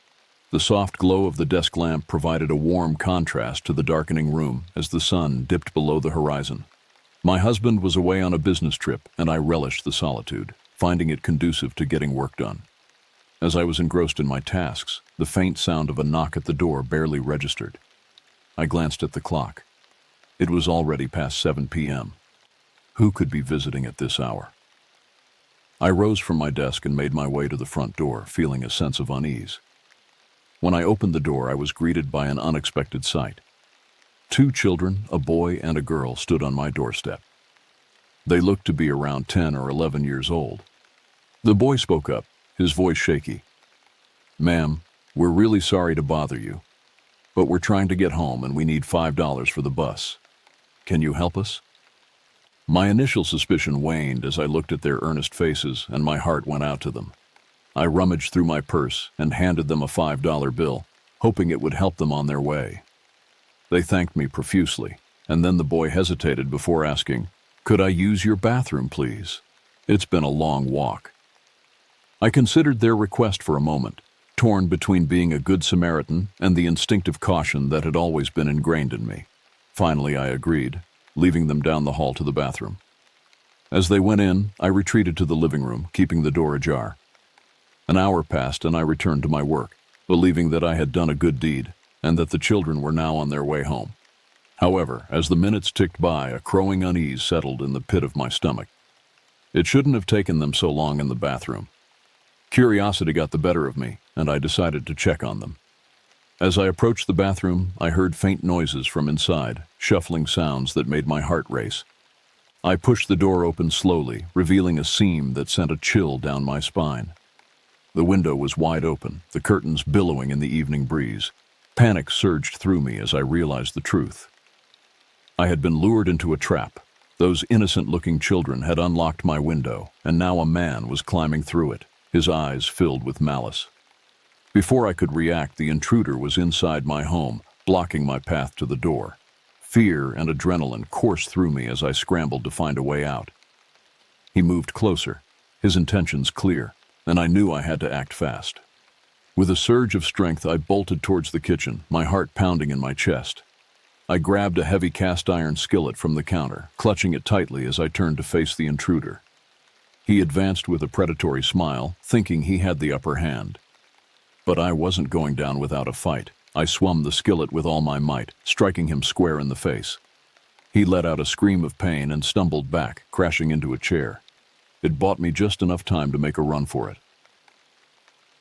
The soft glow of the desk lamp provided a warm contrast to the darkening room as the sun dipped below the horizon. My husband was away on a business trip, and I relished the solitude, finding it conducive to getting work done. As I was engrossed in my tasks, the faint sound of a knock at the door barely registered. I glanced at the clock. It was already past 7 p.m. Who could be visiting at this hour? I rose from my desk and made my way to the front door, feeling a sense of unease. When I opened the door, I was greeted by an unexpected sight. 2 children, a boy and a girl, stood on my doorstep. They looked to be around 10 or 11 years old. The boy spoke up, his voice shaky. "Ma'am, we're really sorry to bother you, but we're trying to get home and we need $5 for the bus. Can you help us?" My initial suspicion waned as I looked at their earnest faces, and my heart went out to them. I rummaged through my purse and handed them a $5 bill, hoping it would help them on their way. They thanked me profusely, and then the boy hesitated before asking, "Could I use your bathroom, please? It's been a long walk." I considered their request for a moment, torn between being a good Samaritan and the instinctive caution that had always been ingrained in me. Finally, I agreed, leaving them down the hall to the bathroom. As they went in, I retreated to the living room, keeping the door ajar. An hour passed and I returned to my work, believing that I had done a good deed and that the children were now on their way home. However, as the minutes ticked by, a crowing unease settled in the pit of my stomach. It shouldn't have taken them so long in the bathroom. Curiosity got the better of me, and I decided to check on them. As I approached the bathroom, I heard faint noises from inside, shuffling sounds that made my heart race. I pushed the door open slowly, revealing a seam that sent a chill down my spine. The window was wide open, the curtains billowing in the evening breeze. Panic surged through me as I realized the truth. I had been lured into a trap. Those innocent-looking children had unlocked my window, and now a man was climbing through it, his eyes filled with malice. Before I could react, the intruder was inside my home, blocking my path to the door. Fear and adrenaline coursed through me as I scrambled to find a way out. He moved closer, his intentions clear, and I knew I had to act fast. With a surge of strength, I bolted towards the kitchen, my heart pounding in my chest. I grabbed a heavy cast-iron skillet from the counter, clutching it tightly as I turned to face the intruder. He advanced with a predatory smile, thinking he had the upper hand. But I wasn't going down without a fight. I swung the skillet with all my might, striking him square in the face. He let out a scream of pain and stumbled back, crashing into a chair. It bought me just enough time to make a run for it.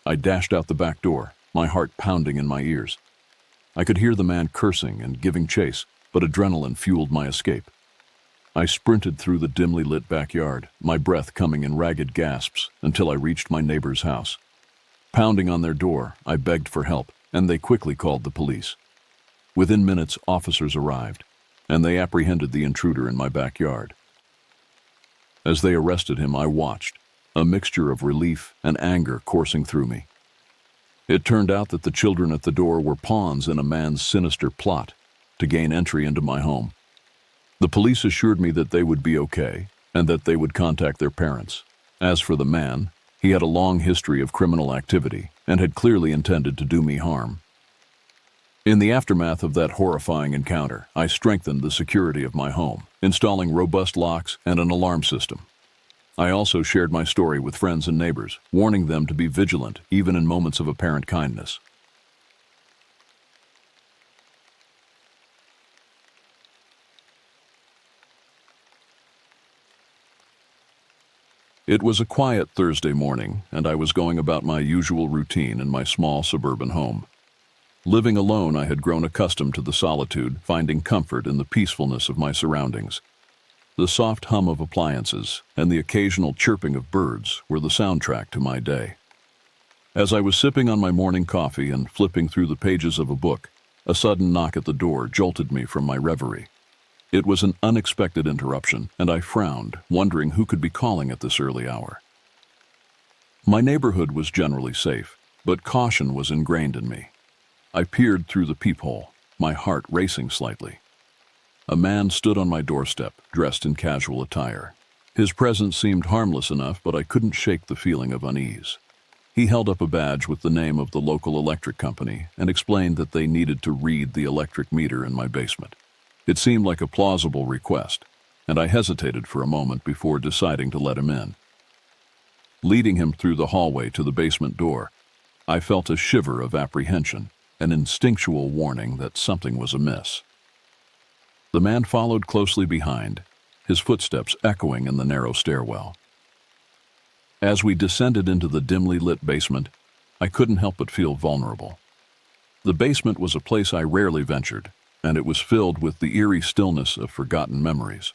I dashed out the back door, my heart pounding in my ears. I could hear the man cursing and giving chase, but adrenaline fueled my escape. I sprinted through the dimly lit backyard, my breath coming in ragged gasps, until I reached my neighbor's house. Pounding on their door, I begged for help, and they quickly called the police. Within minutes, officers arrived, and they apprehended the intruder in my backyard. As they arrested him, I watched, a mixture of relief and anger coursing through me. It turned out that the children at the door were pawns in a man's sinister plot to gain entry into my home. The police assured me that they would be okay, and that they would contact their parents. As for the man, he had a long history of criminal activity and had clearly intended to do me harm. In the aftermath of that horrifying encounter, I strengthened the security of my home, installing robust locks and an alarm system. I also shared my story with friends and neighbors, warning them to be vigilant even in moments of apparent kindness. It was a quiet Thursday morning, and I was going about my usual routine in my small suburban home. Living alone, I had grown accustomed to the solitude, finding comfort in the peacefulness of my surroundings. The soft hum of appliances and the occasional chirping of birds were the soundtrack to my day. As I was sipping on my morning coffee and flipping through the pages of a book, a sudden knock at the door jolted me from my reverie. It was an unexpected interruption, and I frowned, wondering who could be calling at this early hour. My neighborhood was generally safe, but caution was ingrained in me. I peered through the peephole, my heart racing slightly. A man stood on my doorstep, dressed in casual attire. His presence seemed harmless enough, but I couldn't shake the feeling of unease. He held up a badge with the name of the local electric company and explained that they needed to read the electric meter in my basement. It seemed like a plausible request, and I hesitated for a moment before deciding to let him in. Leading him through the hallway to the basement door, I felt a shiver of apprehension, an instinctual warning that something was amiss. The man followed closely behind, his footsteps echoing in the narrow stairwell. As we descended into the dimly lit basement, I couldn't help but feel vulnerable. The basement was a place I rarely ventured, and it was filled with the eerie stillness of forgotten memories.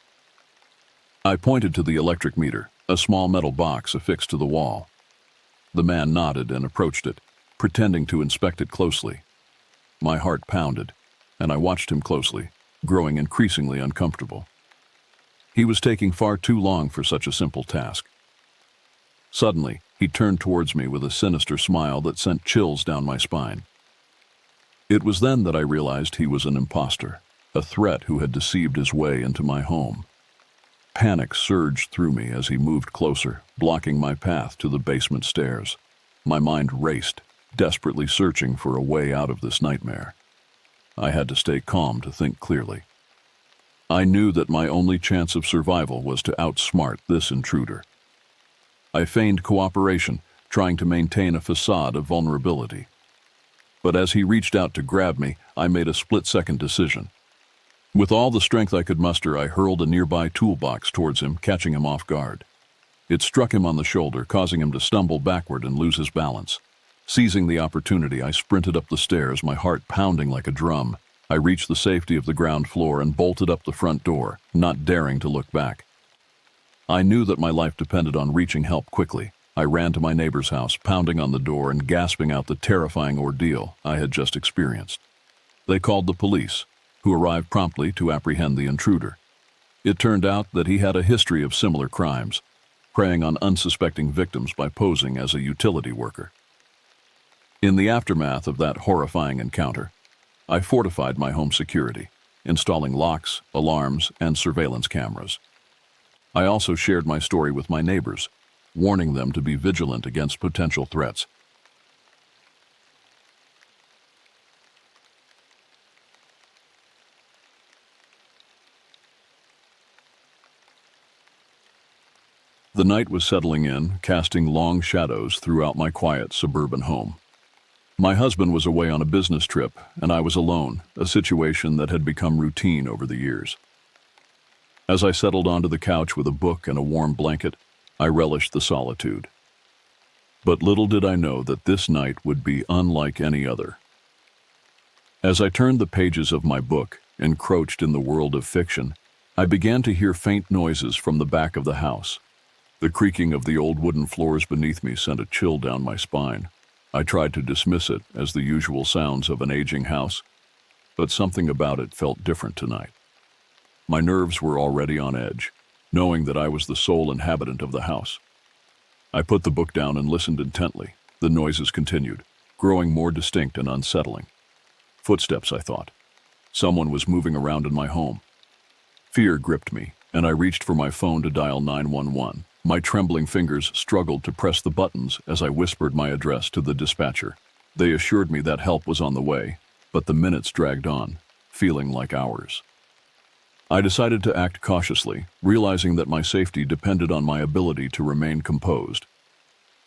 I pointed to the electric meter, a small metal box affixed to the wall. The man nodded and approached it, pretending to inspect it closely. My heart pounded, and I watched him closely, growing increasingly uncomfortable. He was taking far too long for such a simple task. Suddenly, he turned towards me with a sinister smile that sent chills down my spine. It was then that I realized he was an imposter, a threat who had deceived his way into my home. Panic surged through me as he moved closer, blocking my path to the basement stairs. My mind raced, desperately searching for a way out of this nightmare. I had to stay calm to think clearly. I knew that my only chance of survival was to outsmart this intruder. I feigned cooperation, trying to maintain a facade of vulnerability. But as he reached out to grab me, I made a split-second decision. With all the strength I could muster, I hurled a nearby toolbox towards him, catching him off guard. It struck him on the shoulder, causing him to stumble backward and lose his balance. Seizing the opportunity, I sprinted up the stairs, my heart pounding like a drum. I reached the safety of the ground floor and bolted up the front door, not daring to look back. I knew that my life depended on reaching help quickly. I ran to my neighbor's house, pounding on the door and gasping out the terrifying ordeal I had just experienced. They called the police, who arrived promptly to apprehend the intruder. It turned out that he had a history of similar crimes, preying on unsuspecting victims by posing as a utility worker. In the aftermath of that horrifying encounter, I fortified my home security, installing locks, alarms, and surveillance cameras. I also shared my story with my neighbors, warning them to be vigilant against potential threats. The night was settling in, casting long shadows throughout my quiet suburban home. My husband was away on a business trip, and I was alone, a situation that had become routine over the years. As I settled onto the couch with a book and a warm blanket, I relished the solitude. But little did I know that this night would be unlike any other. As I turned the pages of my book, encroached in the world of fiction, I began to hear faint noises from the back of the house. The creaking of the old wooden floors beneath me sent a chill down my spine. I tried to dismiss it as the usual sounds of an aging house, but something about it felt different tonight. My nerves were already on edge, knowing that I was the sole inhabitant of the house. I put the book down and listened intently. The noises continued, growing more distinct and unsettling. Footsteps, I thought. Someone was moving around in my home. Fear gripped me, and I reached for my phone to dial 911. My trembling fingers struggled to press the buttons as I whispered my address to the dispatcher. They assured me that help was on the way, but the minutes dragged on, feeling like hours. I decided to act cautiously, realizing that my safety depended on my ability to remain composed.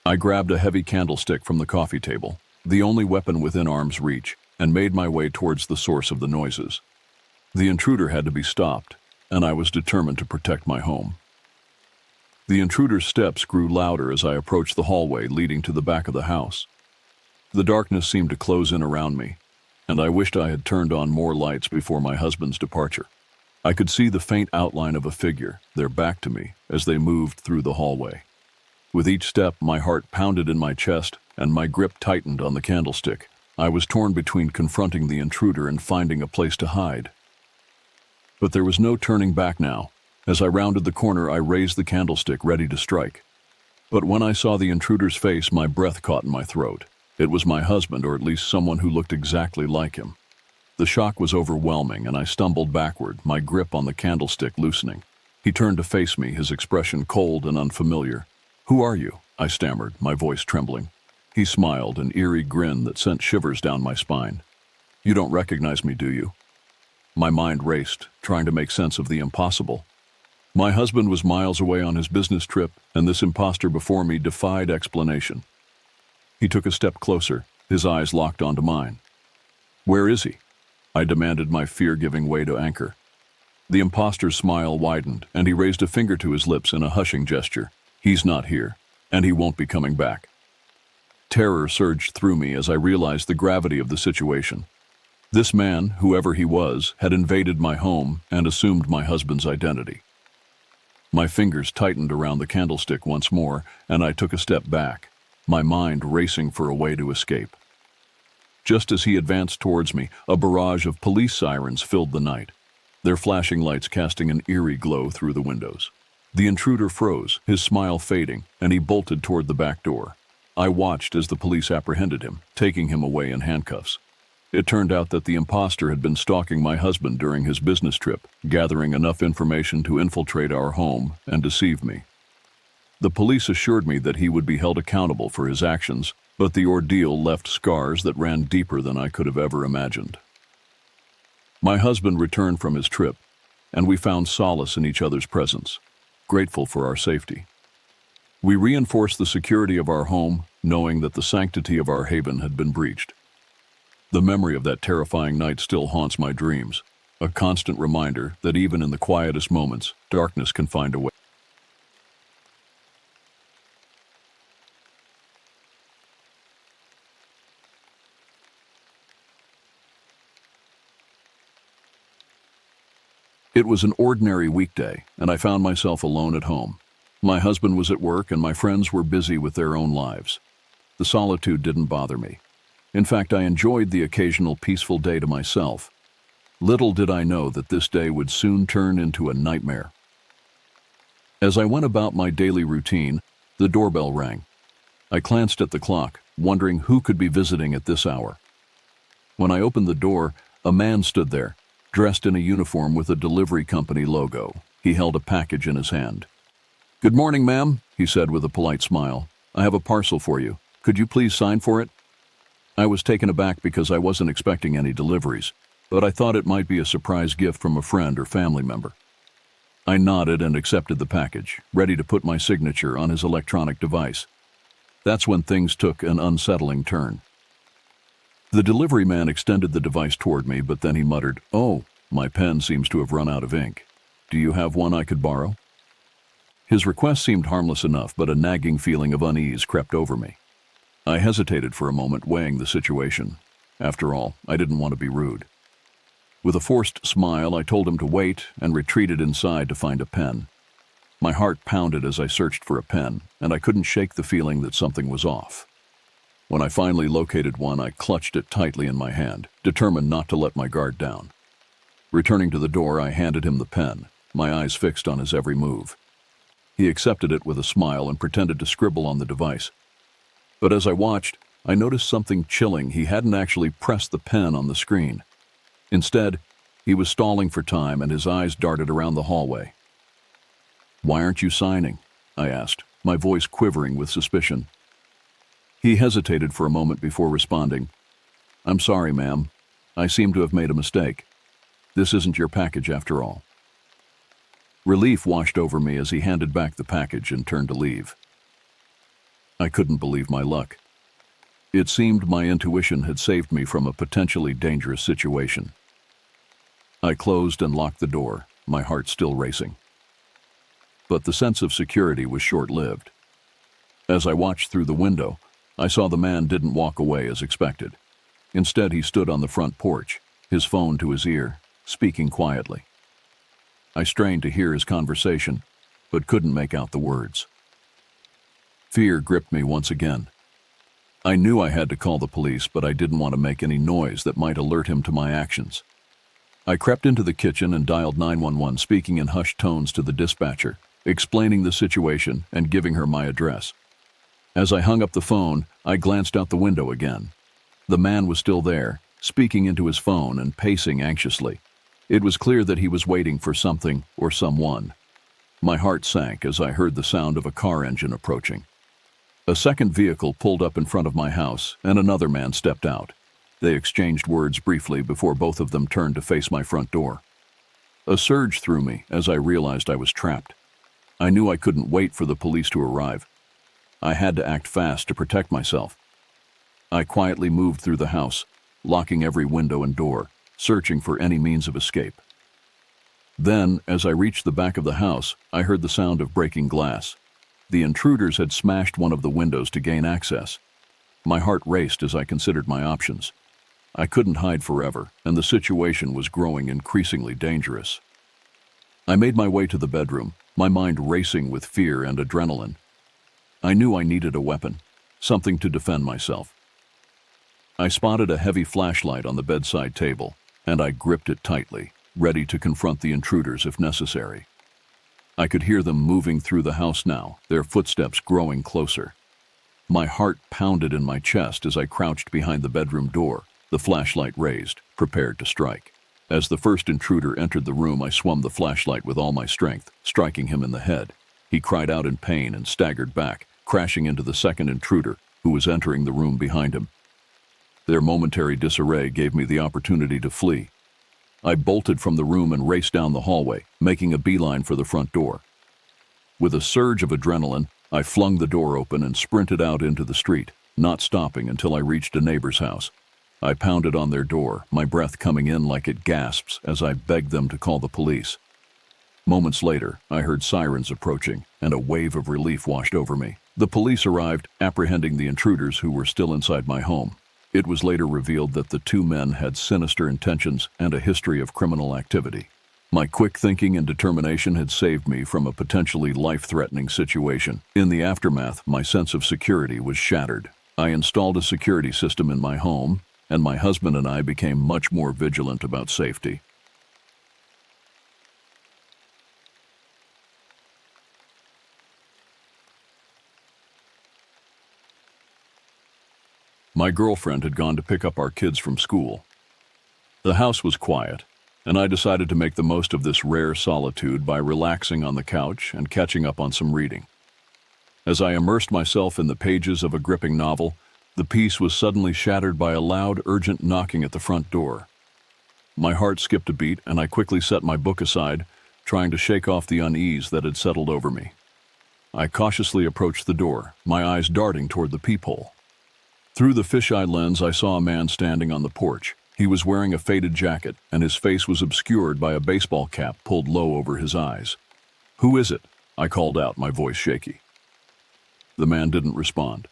I grabbed a heavy candlestick from the coffee table, the only weapon within arm's reach, and made my way towards the source of the noises. The intruder had to be stopped, and I was determined to protect my home. The intruder's steps grew louder as I approached the hallway leading to the back of the house. The darkness seemed to close in around me, and I wished I had turned on more lights before my husband's departure. I could see the faint outline of a figure, their back to me, as they moved through the hallway. With each step, my heart pounded in my chest, and my grip tightened on the candlestick. I was torn between confronting the intruder and finding a place to hide. But there was no turning back now. As I rounded the corner, I raised the candlestick, ready to strike. But when I saw the intruder's face, my breath caught in my throat. It was my husband, or at least someone who looked exactly like him. The shock was overwhelming, and I stumbled backward, my grip on the candlestick loosening. He turned to face me, his expression cold and unfamiliar. "Who are you?" I stammered, my voice trembling. He smiled, an eerie grin that sent shivers down my spine. "You don't recognize me, do you?" My mind raced, trying to make sense of the impossible. My husband was miles away on his business trip, and this imposter before me defied explanation. He took a step closer, his eyes locked onto mine. "Where is he?" I demanded, my fear giving way to anger. The imposter's smile widened, and he raised a finger to his lips in a hushing gesture. "He's not here, and he won't be coming back." Terror surged through me as I realized the gravity of the situation. This man, whoever he was, had invaded my home and assumed my husband's identity. My fingers tightened around the candlestick once more, and I took a step back, my mind racing for a way to escape. Just as he advanced towards me, a barrage of police sirens filled the night, their flashing lights casting an eerie glow through the windows. The intruder froze, his smile fading, and he bolted toward the back door. I watched as the police apprehended him, taking him away in handcuffs. It turned out that the imposter had been stalking my husband during his business trip, gathering enough information to infiltrate our home and deceive me. The police assured me that he would be held accountable for his actions, but the ordeal left scars that ran deeper than I could have ever imagined. My husband returned from his trip, and we found solace in each other's presence, grateful for our safety. We reinforced the security of our home, knowing that the sanctity of our haven had been breached. The memory of that terrifying night still haunts my dreams, a constant reminder that even in the quietest moments, darkness can find a way. It was an ordinary weekday, and I found myself alone at home. My husband was at work, and my friends were busy with their own lives. The solitude didn't bother me. In fact, I enjoyed the occasional peaceful day to myself. Little did I know that this day would soon turn into a nightmare. As I went about my daily routine, the doorbell rang. I glanced at the clock, wondering who could be visiting at this hour. When I opened the door, a man stood there, dressed in a uniform with a delivery company logo. He held a package in his hand. "Good morning, ma'am," he said with a polite smile. "I have a parcel for you. Could you please sign for it?" I was taken aback because I wasn't expecting any deliveries, but I thought it might be a surprise gift from a friend or family member. I nodded and accepted the package, ready to put my signature on his electronic device. That's when things took an unsettling turn. The delivery man extended the device toward me, but then he muttered, "Oh, my pen seems to have run out of ink. Do you have one I could borrow?" His request seemed harmless enough, but a nagging feeling of unease crept over me. I hesitated for a moment, weighing the situation. After all, I didn't want to be rude. With a forced smile, I told him to wait and retreated inside to find a pen. My heart pounded as I searched for a pen, and I couldn't shake the feeling that something was off. When I finally located one, I clutched it tightly in my hand, determined not to let my guard down. Returning to the door, I handed him the pen, my eyes fixed on his every move. He accepted it with a smile and pretended to scribble on the device. But as I watched, I noticed something chilling. He hadn't actually pressed the pen on the screen. Instead, he was stalling for time, and his eyes darted around the hallway. "Why aren't you signing?" I asked, my voice quivering with suspicion. He hesitated for a moment before responding. "I'm sorry, ma'am. I seem to have made a mistake. This isn't your package after all." Relief washed over me as he handed back the package and turned to leave. I couldn't believe my luck. It seemed my intuition had saved me from a potentially dangerous situation. I closed and locked the door, my heart still racing. But the sense of security was short-lived. As I watched through the window, I saw the man didn't walk away as expected. Instead, he stood on the front porch, his phone to his ear, speaking quietly. I strained to hear his conversation, but couldn't make out the words. Fear gripped me once again. I knew I had to call the police, but I didn't want to make any noise that might alert him to my actions. I crept into the kitchen and dialed 911, speaking in hushed tones to the dispatcher, explaining the situation and giving her my address. As I hung up the phone, I glanced out the window again. The man was still there, speaking into his phone and pacing anxiously. It was clear that he was waiting for something or someone. My heart sank as I heard the sound of a car engine approaching. A second vehicle pulled up in front of my house, and another man stepped out. They exchanged words briefly before both of them turned to face my front door. A surge through me as I realized I was trapped. I knew I couldn't wait for the police to arrive. I had to act fast to protect myself. I quietly moved through the house, locking every window and door, searching for any means of escape. Then, as I reached the back of the house, I heard the sound of breaking glass. The intruders had smashed one of the windows to gain access. My heart raced as I considered my options. I couldn't hide forever, and the situation was growing increasingly dangerous. I made my way to the bedroom, my mind racing with fear and adrenaline. I knew I needed a weapon, something to defend myself. I spotted a heavy flashlight on the bedside table, and I gripped it tightly, ready to confront the intruders if necessary. I could hear them moving through the house now, their footsteps growing closer. My heart pounded in my chest as I crouched behind the bedroom door, the flashlight raised, prepared to strike. As the first intruder entered the room, I swung the flashlight with all my strength, striking him in the head. He cried out in pain and staggered back, crashing into the second intruder, who was entering the room behind him. Their momentary disarray gave me the opportunity to flee. I bolted from the room and raced down the hallway, making a beeline for the front door. With a surge of adrenaline, I flung the door open and sprinted out into the street, not stopping until I reached a neighbor's house. I pounded on their door, my breath coming in like it gasps as I begged them to call the police. Moments later, I heard sirens approaching, and a wave of relief washed over me. The police arrived, apprehending the intruders who were still inside my home. It was later revealed that the two men had sinister intentions and a history of criminal activity. My quick thinking and determination had saved me from a potentially life-threatening situation. In the aftermath, my sense of security was shattered. I installed a security system in my home, and my husband and I became much more vigilant about safety. My girlfriend had gone to pick up our kids from school. The house was quiet, and I decided to make the most of this rare solitude by relaxing on the couch and catching up on some reading. As I immersed myself in the pages of a gripping novel, the peace was suddenly shattered by a loud, urgent knocking at the front door. My heart skipped a beat, and I quickly set my book aside, trying to shake off the unease that had settled over me. I cautiously approached the door, my eyes darting toward the peephole. Through the fisheye lens, I saw a man standing on the porch. He was wearing a faded jacket, and his face was obscured by a baseball cap pulled low over his eyes. "Who is it?" I called out, my voice shaky. The man didn't respond.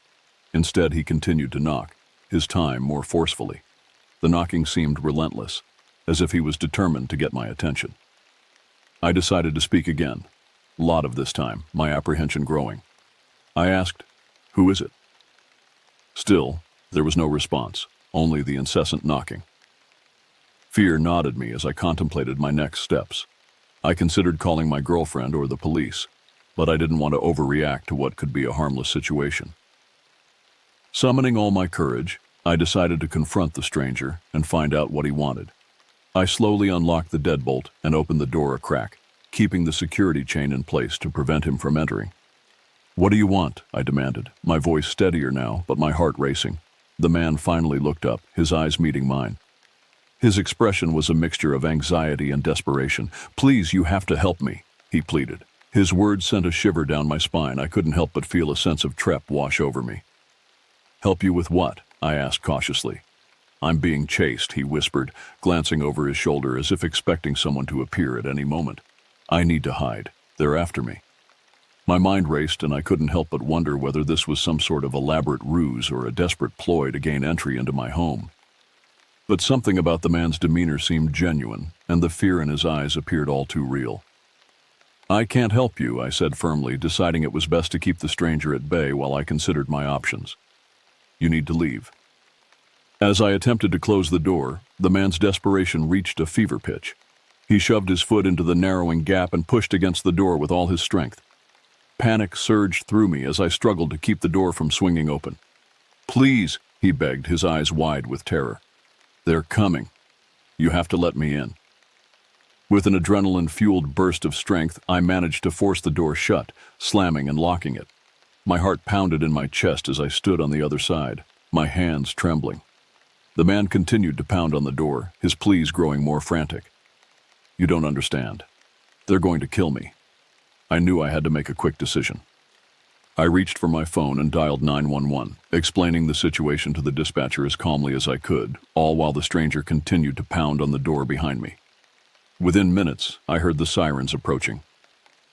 Instead, he continued to knock, his time more forcefully. The knocking seemed relentless, as if he was determined to get my attention. I decided to speak again, lot of this time, my apprehension growing. I asked, "Who is it?" Still, there was no response, only the incessant knocking. Fear knotted me as I contemplated my next steps. I considered calling my girlfriend or the police, but I didn't want to overreact to what could be a harmless situation. Summoning all my courage, I decided to confront the stranger and find out what he wanted. I slowly unlocked the deadbolt and opened the door a crack, keeping the security chain in place to prevent him from entering. "What do you want?" I demanded, my voice steadier now, but my heart racing. The man finally looked up, his eyes meeting mine. His expression was a mixture of anxiety and desperation. "Please, you have to help me," he pleaded. His words sent a shiver down my spine. I couldn't help but feel a sense of trep wash over me. "Help you with what?" I asked cautiously. "I'm being chased," he whispered, glancing over his shoulder as if expecting someone to appear at any moment. "I need to hide. They're after me." My mind raced, and I couldn't help but wonder whether this was some sort of elaborate ruse or a desperate ploy to gain entry into my home. But something about the man's demeanor seemed genuine, and the fear in his eyes appeared all too real. "I can't help you," I said firmly, deciding it was best to keep the stranger at bay while I considered my options. "You need to leave." As I attempted to close the door, the man's desperation reached a fever pitch. He shoved his foot into the narrowing gap and pushed against the door with all his strength. Panic surged through me as I struggled to keep the door from swinging open. "Please," he begged, his eyes wide with terror. "They're coming. You have to let me in." With an adrenaline-fueled burst of strength, I managed to force the door shut, slamming and locking it. My heart pounded in my chest as I stood on the other side, my hands trembling. The man continued to pound on the door, his pleas growing more frantic. "You don't understand. They're going to kill me." I knew I had to make a quick decision. I reached for my phone and dialed 911, explaining the situation to the dispatcher as calmly as I could, all while the stranger continued to pound on the door behind me. Within minutes, I heard the sirens approaching.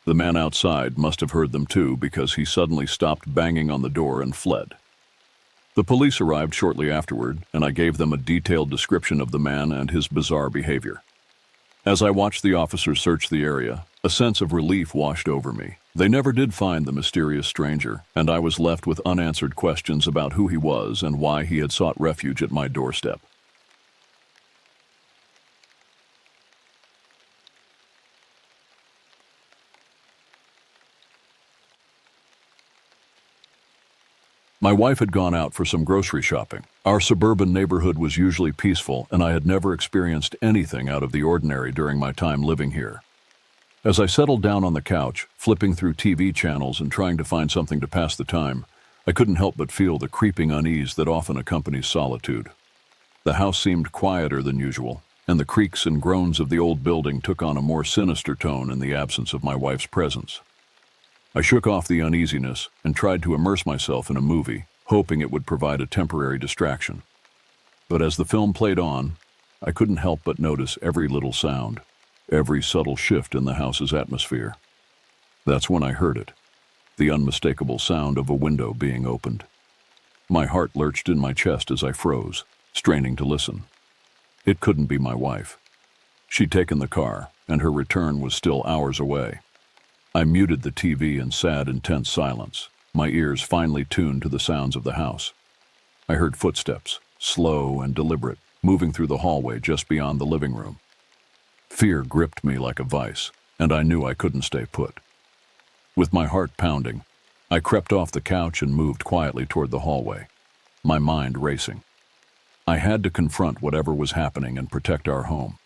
The man outside must have heard them too because he suddenly stopped banging on the door and fled. The police arrived shortly afterward, and I gave them a detailed description of the man and his bizarre behavior. As I watched the officers search the area, a sense of relief washed over me. They never did find the mysterious stranger, and I was left with unanswered questions about who he was and why he had sought refuge at my doorstep. My wife had gone out for some grocery shopping. Our suburban neighborhood was usually peaceful, and I had never experienced anything out of the ordinary during my time living here. As I settled down on the couch, flipping through TV channels and trying to find something to pass the time, I couldn't help but feel the creeping unease that often accompanies solitude. The house seemed quieter than usual, and the creaks and groans of the old building took on a more sinister tone in the absence of my wife's presence. I shook off the uneasiness and tried to immerse myself in a movie, hoping it would provide a temporary distraction. But as the film played on, I couldn't help but notice every little sound, every subtle shift in the house's atmosphere. That's when I heard it, the unmistakable sound of a window being opened. My heart lurched in my chest as I froze, straining to listen. It couldn't be my wife. She'd taken the car, and her return was still hours away. I muted the TV in sad, intense silence, my ears finely tuned to the sounds of the house. I heard footsteps, slow and deliberate, moving through the hallway just beyond the living room. Fear gripped me like a vice, and I knew I couldn't stay put. With my heart pounding, I crept off the couch and moved quietly toward the hallway, my mind racing. I had to confront whatever was happening and protect our home.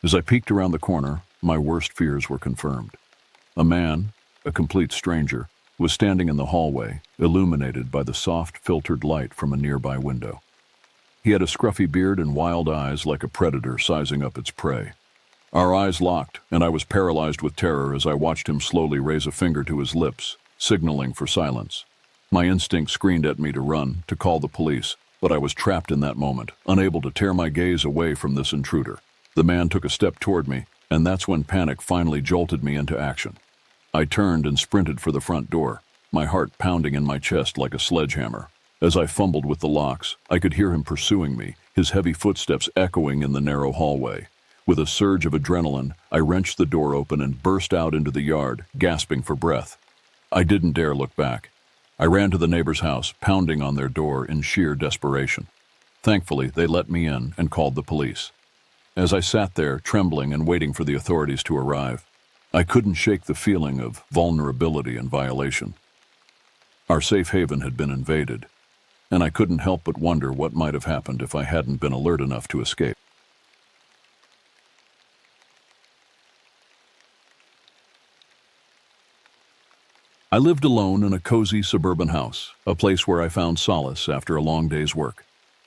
As I peeked around the corner, my worst fears were confirmed. A man, a complete stranger, was standing in the hallway, illuminated by the soft, filtered light from a nearby window. He had a scruffy beard and wild eyes like a predator sizing up its prey. Our eyes locked, and I was paralyzed with terror as I watched him slowly raise a finger to his lips, signaling for silence. My instinct screamed at me to run, to call the police, but I was trapped in that moment, unable to tear my gaze away from this intruder. The man took a step toward me, and that's when panic finally jolted me into action. I turned and sprinted for the front door, my heart pounding in my chest like a sledgehammer. As I fumbled with the locks, I could hear him pursuing me, his heavy footsteps echoing in the narrow hallway. With a surge of adrenaline, I wrenched the door open and burst out into the yard, gasping for breath. I didn't dare look back. I ran to the neighbor's house, pounding on their door in sheer desperation. Thankfully, they let me in and called the police. As I sat there, trembling and waiting for the authorities to arrive, I couldn't shake the feeling of vulnerability and violation. Our safe haven had been invaded, and I couldn't help but wonder what might have happened if I hadn't been alert enough to escape. I lived alone in a cozy suburban house, a place where I found solace after a long day's work.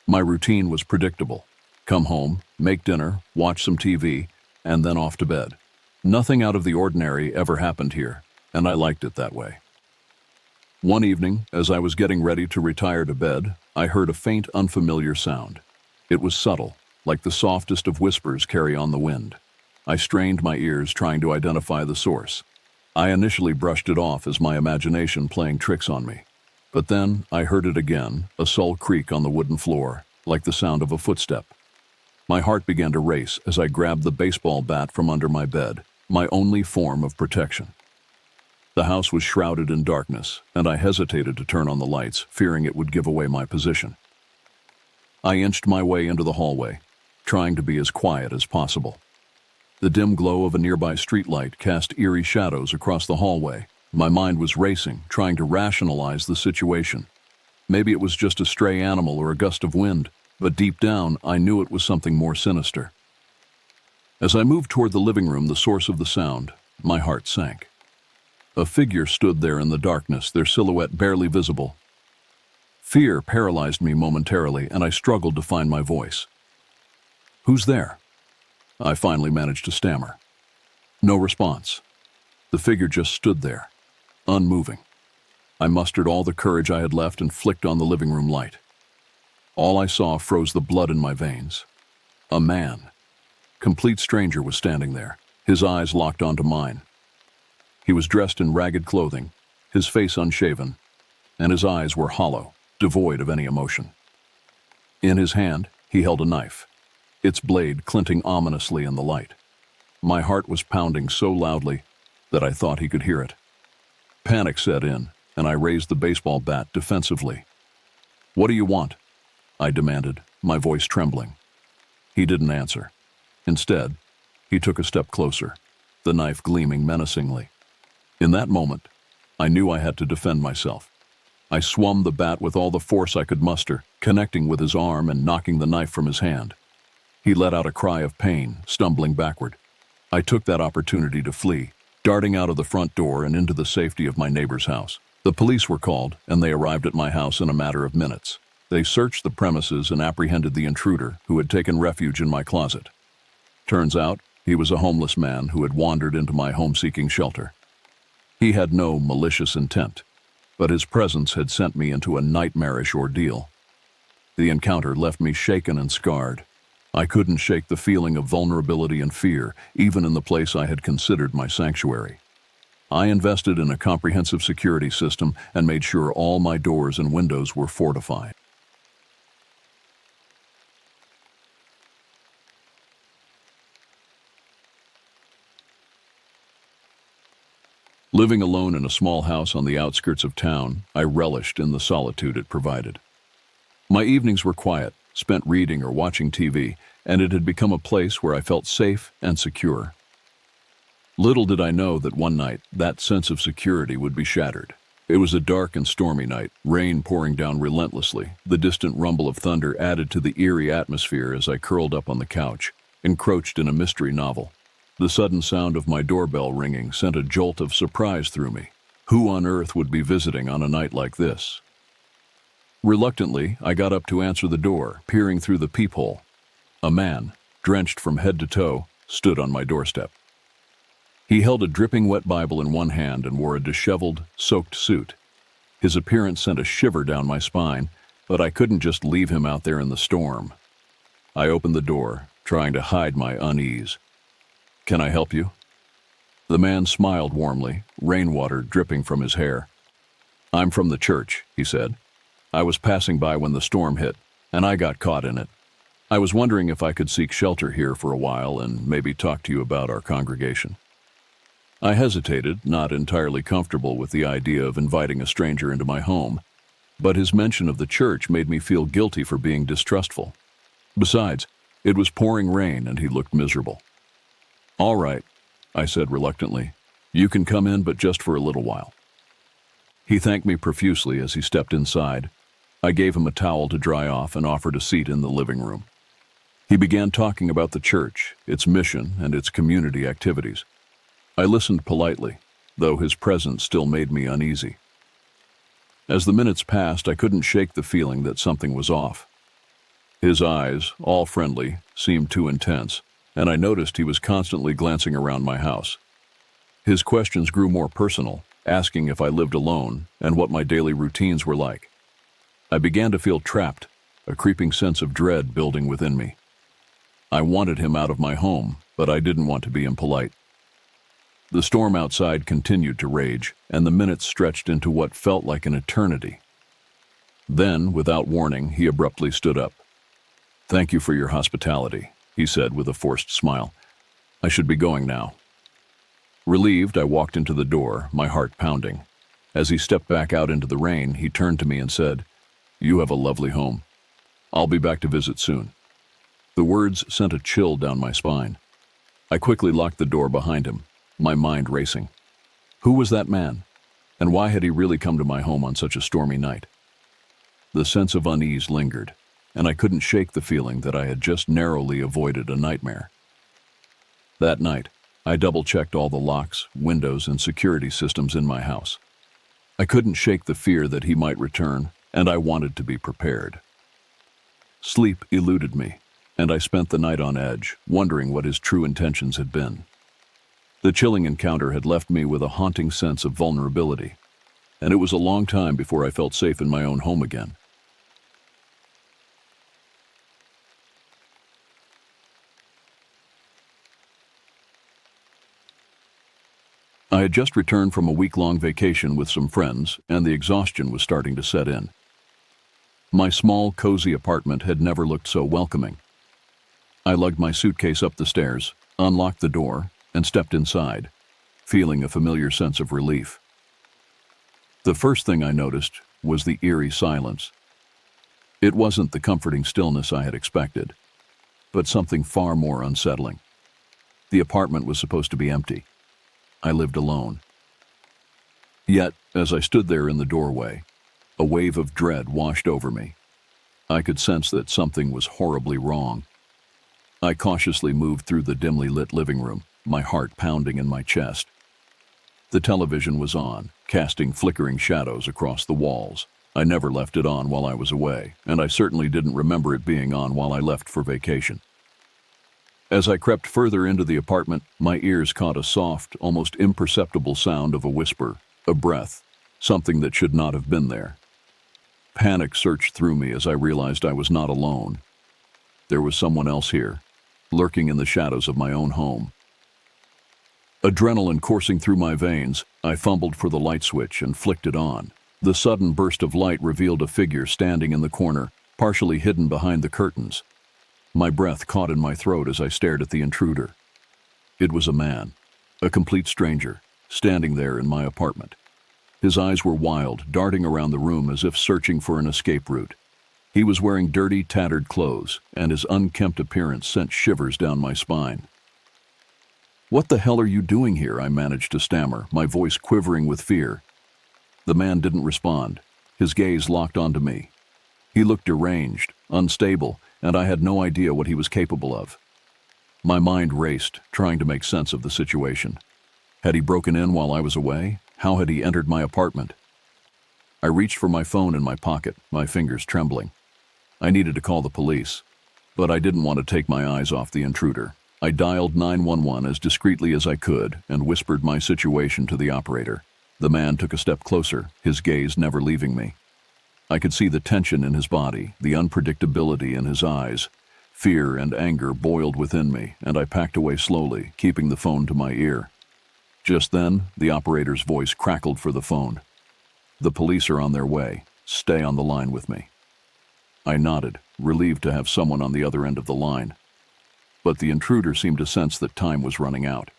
My routine was predictable. Come home, make dinner, watch some TV, and then off to bed. Nothing out of the ordinary ever happened here, and I liked it that way. One evening, as I was getting ready to retire to bed, I heard a faint, unfamiliar sound. It was subtle, like the softest of whispers carry on the wind. I strained my ears, trying to identify the source. I initially brushed it off as my imagination playing tricks on me. But then I heard it again, a dull creak on the wooden floor, like the sound of a footstep. My heart began to race as I grabbed the baseball bat from under my bed, my only form of protection. The house was shrouded in darkness, and I hesitated to turn on the lights, fearing it would give away my position. I inched my way into the hallway, trying to be as quiet as possible. The dim glow of a nearby streetlight cast eerie shadows across the hallway. My mind was racing, trying to rationalize the situation. Maybe it was just a stray animal or a gust of wind, but deep down, I knew it was something more sinister. As I moved toward the living room, the source of the sound, my heart sank. A figure stood there in the darkness, their silhouette barely visible. Fear paralyzed me momentarily, and I struggled to find my voice. "Who's there?" I finally managed to stammer. No response. The figure just stood there, unmoving. I mustered all the courage I had left and flicked on the living room light. All I saw froze the blood in my veins. A man, complete stranger, was standing there, his eyes locked onto mine. He was dressed in ragged clothing, his face unshaven, and his eyes were hollow, devoid of any emotion. In his hand, he held a knife, its blade glinting ominously in the light. My heart was pounding so loudly that I thought he could hear it. Panic set in, and I raised the baseball bat defensively. "What do you want?" I demanded, my voice trembling. He didn't answer. Instead, he took a step closer, the knife gleaming menacingly. In that moment, I knew I had to defend myself. I swung the bat with all the force I could muster, connecting with his arm and knocking the knife from his hand. He let out a cry of pain, stumbling backward. I took that opportunity to flee, darting out of the front door and into the safety of my neighbor's house. The police were called, and they arrived at my house in a matter of minutes. They searched the premises and apprehended the intruder, who had taken refuge in my closet. Turns out, he was a homeless man who had wandered into my home seeking shelter. He had no malicious intent, but his presence had sent me into a nightmarish ordeal. The encounter left me shaken and scarred. I couldn't shake the feeling of vulnerability and fear, even in the place I had considered my sanctuary. I invested in a comprehensive security system and made sure all my doors and windows were fortified. Living alone in a small house on the outskirts of town, I relished in the solitude it provided. My evenings were quiet, spent reading or watching TV, and it had become a place where I felt safe and secure. Little did I know that one night, that sense of security would be shattered. It was a dark and stormy night, rain pouring down relentlessly. The distant rumble of thunder added to the eerie atmosphere as I curled up on the couch, encroached in a mystery novel. The sudden sound of my doorbell ringing sent a jolt of surprise through me. Who on earth would be visiting on a night like this? Reluctantly, I got up to answer the door, peering through the peephole. A man, drenched from head to toe, stood on my doorstep. He held a dripping wet Bible in one hand and wore a disheveled, soaked suit. His appearance sent a shiver down my spine, but I couldn't just leave him out there in the storm. I opened the door, trying to hide my unease. "Can I help you?" The man smiled warmly, rainwater dripping from his hair. "I'm from the church," he said. "I was passing by when the storm hit, and I got caught in it. I was wondering if I could seek shelter here for a while and maybe talk to you about our congregation." I hesitated, not entirely comfortable with the idea of inviting a stranger into my home, but his mention of the church made me feel guilty for being distrustful. Besides, it was pouring rain and he looked miserable. "All right," I said reluctantly. "You can come in, but just for a little while." He thanked me profusely as he stepped inside. I gave him a towel to dry off and offered a seat in the living room. He began talking about the church, its mission, and its community activities. I listened politely, though his presence still made me uneasy. As the minutes passed, I couldn't shake the feeling that something was off. His eyes, all friendly, seemed too intense, and I noticed he was constantly glancing around my house. His questions grew more personal, asking if I lived alone and what my daily routines were like. I began to feel trapped, a creeping sense of dread building within me. I wanted him out of my home, but I didn't want to be impolite. The storm outside continued to rage, and the minutes stretched into what felt like an eternity. Then, without warning, he abruptly stood up. "Thank you for your hospitality," he said with a forced smile. "I should be going now." Relieved, I walked into the door, my heart pounding. As he stepped back out into the rain, he turned to me and said, "You have a lovely home. I'll be back to visit soon." The words sent a chill down my spine. I quickly locked the door behind him, my mind racing. Who was that man? And why had he really come to my home on such a stormy night? The sense of unease lingered, and I couldn't shake the feeling that I had just narrowly avoided a nightmare. That night, I double-checked all the locks, windows, and security systems in my house. I couldn't shake the fear that he might return, and I wanted to be prepared. Sleep eluded me, and I spent the night on edge, wondering what his true intentions had been. The chilling encounter had left me with a haunting sense of vulnerability, and it was a long time before I felt safe in my own home again. I had just returned from a week-long vacation with some friends, and the exhaustion was starting to set in. My small, cozy apartment had never looked so welcoming. I lugged my suitcase up the stairs, unlocked the door, and stepped inside, feeling a familiar sense of relief. The first thing I noticed was the eerie silence. It wasn't the comforting stillness I had expected, but something far more unsettling. The apartment was supposed to be empty. I lived alone. Yet, as I stood there in the doorway, a wave of dread washed over me. I could sense that something was horribly wrong. I cautiously moved through the dimly lit living room, my heart pounding in my chest. The television was on, casting flickering shadows across the walls. I never left it on while I was away, and I certainly didn't remember it being on while I left for vacation. As I crept further into the apartment, my ears caught a soft, almost imperceptible sound of a whisper, a breath, something that should not have been there. Panic surged through me as I realized I was not alone. There was someone else here, lurking in the shadows of my own home. Adrenaline coursing through my veins, I fumbled for the light switch and flicked it on. The sudden burst of light revealed a figure standing in the corner, partially hidden behind the curtains. My breath caught in my throat as I stared at the intruder. It was a man, a complete stranger, standing there in my apartment. His eyes were wild, darting around the room as if searching for an escape route. He was wearing dirty, tattered clothes, and his unkempt appearance sent shivers down my spine. "What the hell are you doing here?" I managed to stammer, my voice quivering with fear. The man didn't respond. His gaze locked onto me. He looked deranged, unstable, and I had no idea what he was capable of. My mind raced, trying to make sense of the situation. Had he broken in while I was away? How had he entered my apartment? I reached for my phone in my pocket, my fingers trembling. I needed to call the police, but I didn't want to take my eyes off the intruder. I dialed 911 as discreetly as I could and whispered my situation to the operator. The man took a step closer, his gaze never leaving me. I could see the tension in his body, the unpredictability in his eyes. Fear and anger boiled within me, and I packed away slowly, keeping the phone to my ear. Just then, the operator's voice crackled for the phone. "The police are on their way. Stay on the line with me." I nodded, relieved to have someone on the other end of the line. But the intruder seemed to sense that time was running out.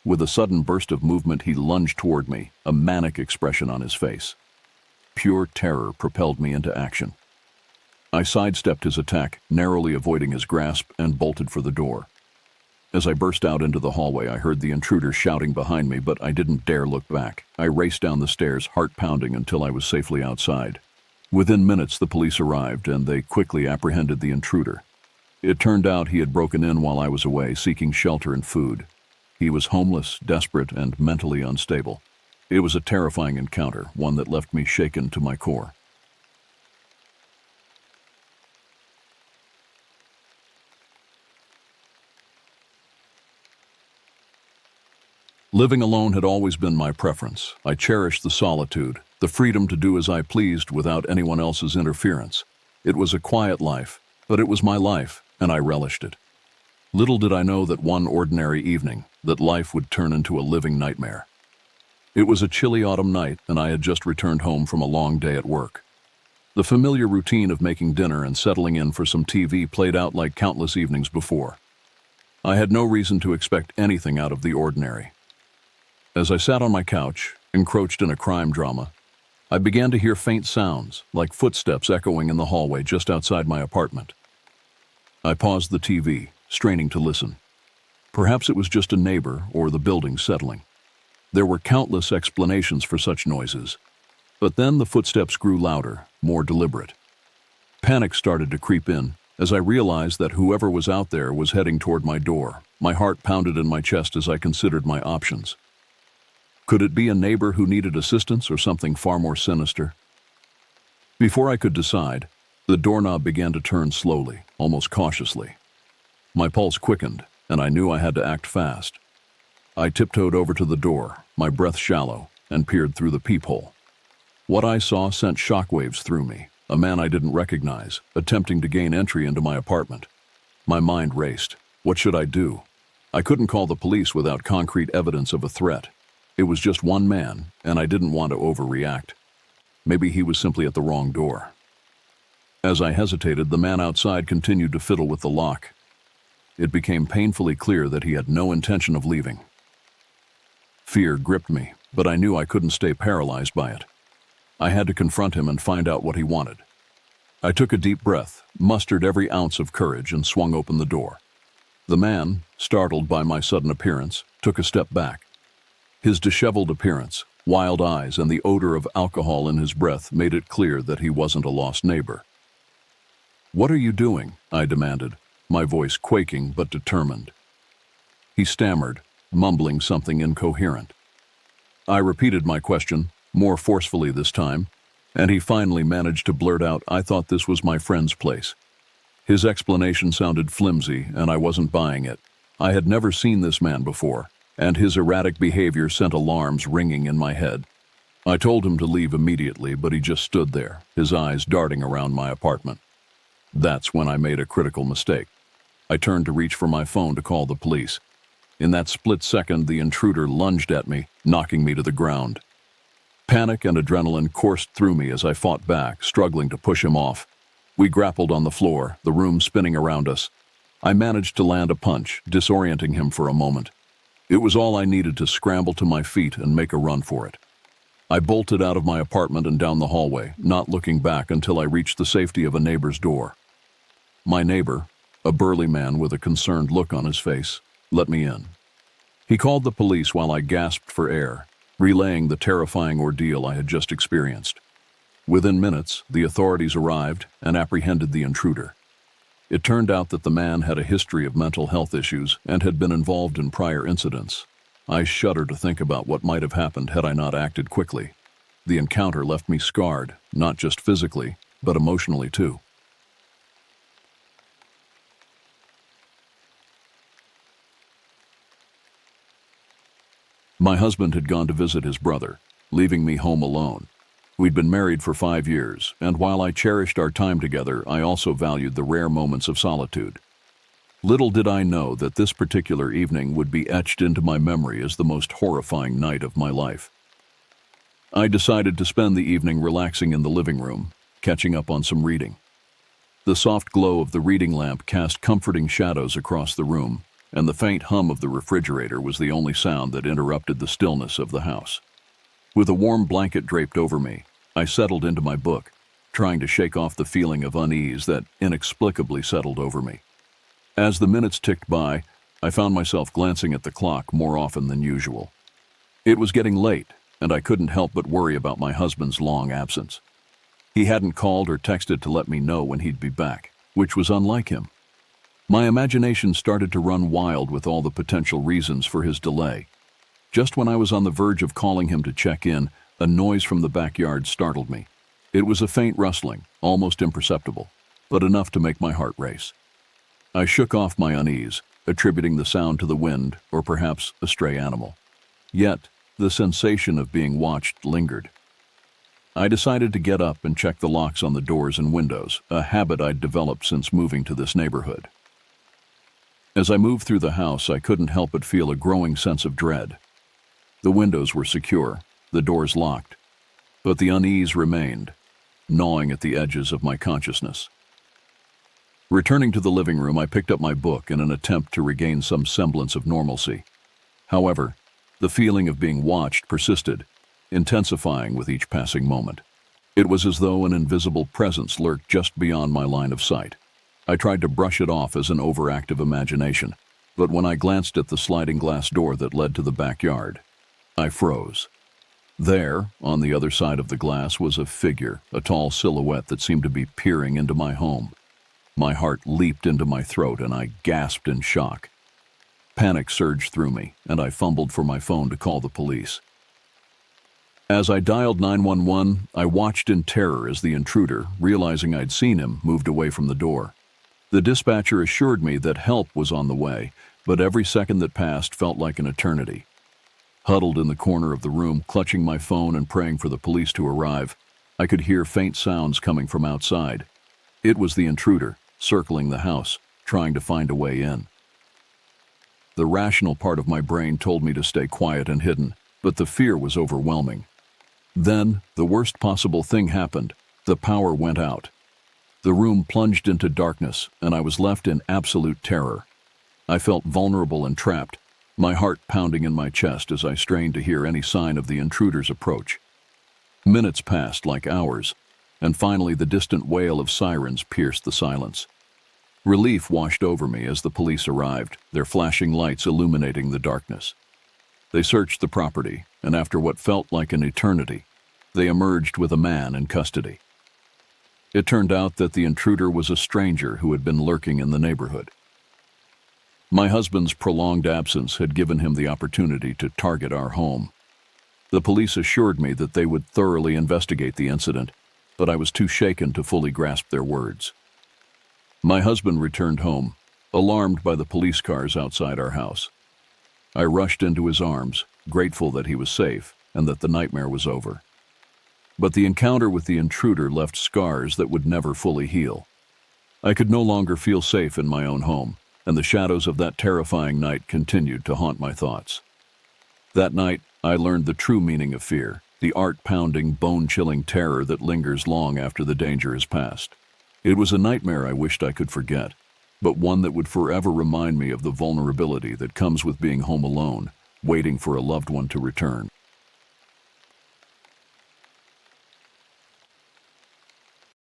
With a sudden burst of movement, he lunged toward me, a manic expression on his face. Pure terror propelled me into action. I sidestepped his attack, narrowly avoiding his grasp, and bolted for the door. As I burst out into the hallway, I heard the intruder shouting behind me, but I didn't dare look back. I raced down the stairs, heart pounding, until I was safely outside. Within minutes, the police arrived, and they quickly apprehended the intruder. It turned out he had broken in while I was away, seeking shelter and food. He was homeless, desperate, and mentally unstable. It was a terrifying encounter, one that left me shaken to my core. Living alone had always been my preference. I cherished the solitude, the freedom to do as I pleased without anyone else's interference. It was a quiet life, but it was my life, and I relished it. Little did I know that one ordinary evening, that life would turn into a living nightmare. It was a chilly autumn night, and I had just returned home from a long day at work. The familiar routine of making dinner and settling in for some TV played out like countless evenings before. I had no reason to expect anything out of the ordinary. As I sat on my couch, encroached in a crime drama, I began to hear faint sounds, like footsteps echoing in the hallway just outside my apartment. I paused the TV, straining to listen. Perhaps it was just a neighbor or the building settling. There were countless explanations for such noises, but then the footsteps grew louder, more deliberate. Panic started to creep in, As I realized that whoever was out there was heading toward my door, my heart pounded in my chest as I considered my options. Could it be a neighbor who needed assistance or something far more sinister? Before I could decide, the doorknob began to turn slowly, almost cautiously. My pulse quickened, and I knew I had to act fast. I tiptoed over to the door, my breath shallow, and peered through the peephole. What I saw sent shockwaves through me, a man I didn't recognize, attempting to gain entry into my apartment. My mind raced. What should I do? I couldn't call the police without concrete evidence of a threat. It was just one man, and I didn't want to overreact. Maybe he was simply at the wrong door. As I hesitated, the man outside continued to fiddle with the lock. It became painfully clear that he had no intention of leaving. Fear gripped me, but I knew I couldn't stay paralyzed by it. I had to confront him and find out what he wanted. I took a deep breath, mustered every ounce of courage, and swung open the door. The man, startled by my sudden appearance, took a step back. His disheveled appearance, wild eyes, and the odor of alcohol in his breath made it clear that he wasn't a lost neighbor. "What are you doing?" I demanded, my voice quaking but determined. He stammered, mumbling something incoherent. I repeated my question, more forcefully this time, and he finally managed to blurt out, "I thought this was my friend's place." His explanation sounded flimsy, and I wasn't buying it. I had never seen this man before, and his erratic behavior sent alarms ringing in my head. I told him to leave immediately, but he just stood there, his eyes darting around my apartment. That's when I made a critical mistake. I turned to reach for my phone to call the police. In that split second, the intruder lunged at me, knocking me to the ground. Panic and adrenaline coursed through me as I fought back, struggling to push him off. We grappled on the floor, the room spinning around us. I managed to land a punch, disorienting him for a moment. It was all I needed to scramble to my feet and make a run for it. I bolted out of my apartment and down the hallway, not looking back until I reached the safety of a neighbor's door. My neighbor, a burly man with a concerned look on his face, let me in. He called the police while I gasped for air, relaying the terrifying ordeal I had just experienced. Within minutes, the authorities arrived and apprehended the intruder. It turned out that the man had a history of mental health issues and had been involved in prior incidents. I shudder to think about what might have happened had I not acted quickly. The encounter left me scarred, not just physically, but emotionally too. My husband had gone to visit his brother, leaving me home alone. We'd been married for 5 years, and while I cherished our time together, I also valued the rare moments of solitude. Little did I know that this particular evening would be etched into my memory as the most horrifying night of my life. I decided to spend the evening relaxing in the living room, catching up on some reading. The soft glow of the reading lamp cast comforting shadows across the room, and the faint hum of the refrigerator was the only sound that interrupted the stillness of the house. With a warm blanket draped over me, I settled into my book, trying to shake off the feeling of unease that inexplicably settled over me. As the minutes ticked by, I found myself glancing at the clock more often than usual. It was getting late, and I couldn't help but worry about my husband's long absence. He hadn't called or texted to let me know when he'd be back, which was unlike him. My imagination started to run wild with all the potential reasons for his delay. Just when I was on the verge of calling him to check in, a noise from the backyard startled me. It was a faint rustling, almost imperceptible, but enough to make my heart race. I shook off my unease, attributing the sound to the wind or perhaps a stray animal. Yet, the sensation of being watched lingered. I decided to get up and check the locks on the doors and windows, a habit I'd developed since moving to this neighborhood. As I moved through the house, I couldn't help but feel a growing sense of dread. The windows were secure, the doors locked, but the unease remained, gnawing at the edges of my consciousness. Returning to the living room, I picked up my book in an attempt to regain some semblance of normalcy. However, the feeling of being watched persisted, intensifying with each passing moment. It was as though an invisible presence lurked just beyond my line of sight. I tried to brush it off as an overactive imagination, but when I glanced at the sliding glass door that led to the backyard, I froze. There, on the other side of the glass, was a figure, a tall silhouette that seemed to be peering into my home. My heart leaped into my throat and I gasped in shock. Panic surged through me, and I fumbled for my phone to call the police. As I dialed 911, I watched in terror as the intruder, realizing I'd seen him, moved away from the door. The dispatcher assured me that help was on the way, but every second that passed felt like an eternity. Huddled in the corner of the room, clutching my phone and praying for the police to arrive, I could hear faint sounds coming from outside. It was the intruder, circling the house, trying to find a way in. The rational part of my brain told me to stay quiet and hidden, but the fear was overwhelming. Then, the worst possible thing happened. The power went out. The room plunged into darkness, and I was left in absolute terror. I felt vulnerable and trapped, my heart pounding in my chest as I strained to hear any sign of the intruder's approach. Minutes passed like hours, and finally the distant wail of sirens pierced the silence. Relief washed over me as the police arrived, their flashing lights illuminating the darkness. They searched the property, and after what felt like an eternity, they emerged with a man in custody. It turned out that the intruder was a stranger who had been lurking in the neighborhood. My husband's prolonged absence had given him the opportunity to target our home. The police assured me that they would thoroughly investigate the incident, but I was too shaken to fully grasp their words. My husband returned home, alarmed by the police cars outside our house. I rushed into his arms, grateful that he was safe and that the nightmare was over. But the encounter with the intruder left scars that would never fully heal. I could no longer feel safe in my own home, and the shadows of that terrifying night continued to haunt my thoughts. That night, I learned the true meaning of fear, the heart-pounding, bone-chilling terror that lingers long after the danger is past. It was a nightmare I wished I could forget, but one that would forever remind me of the vulnerability that comes with being home alone, waiting for a loved one to return.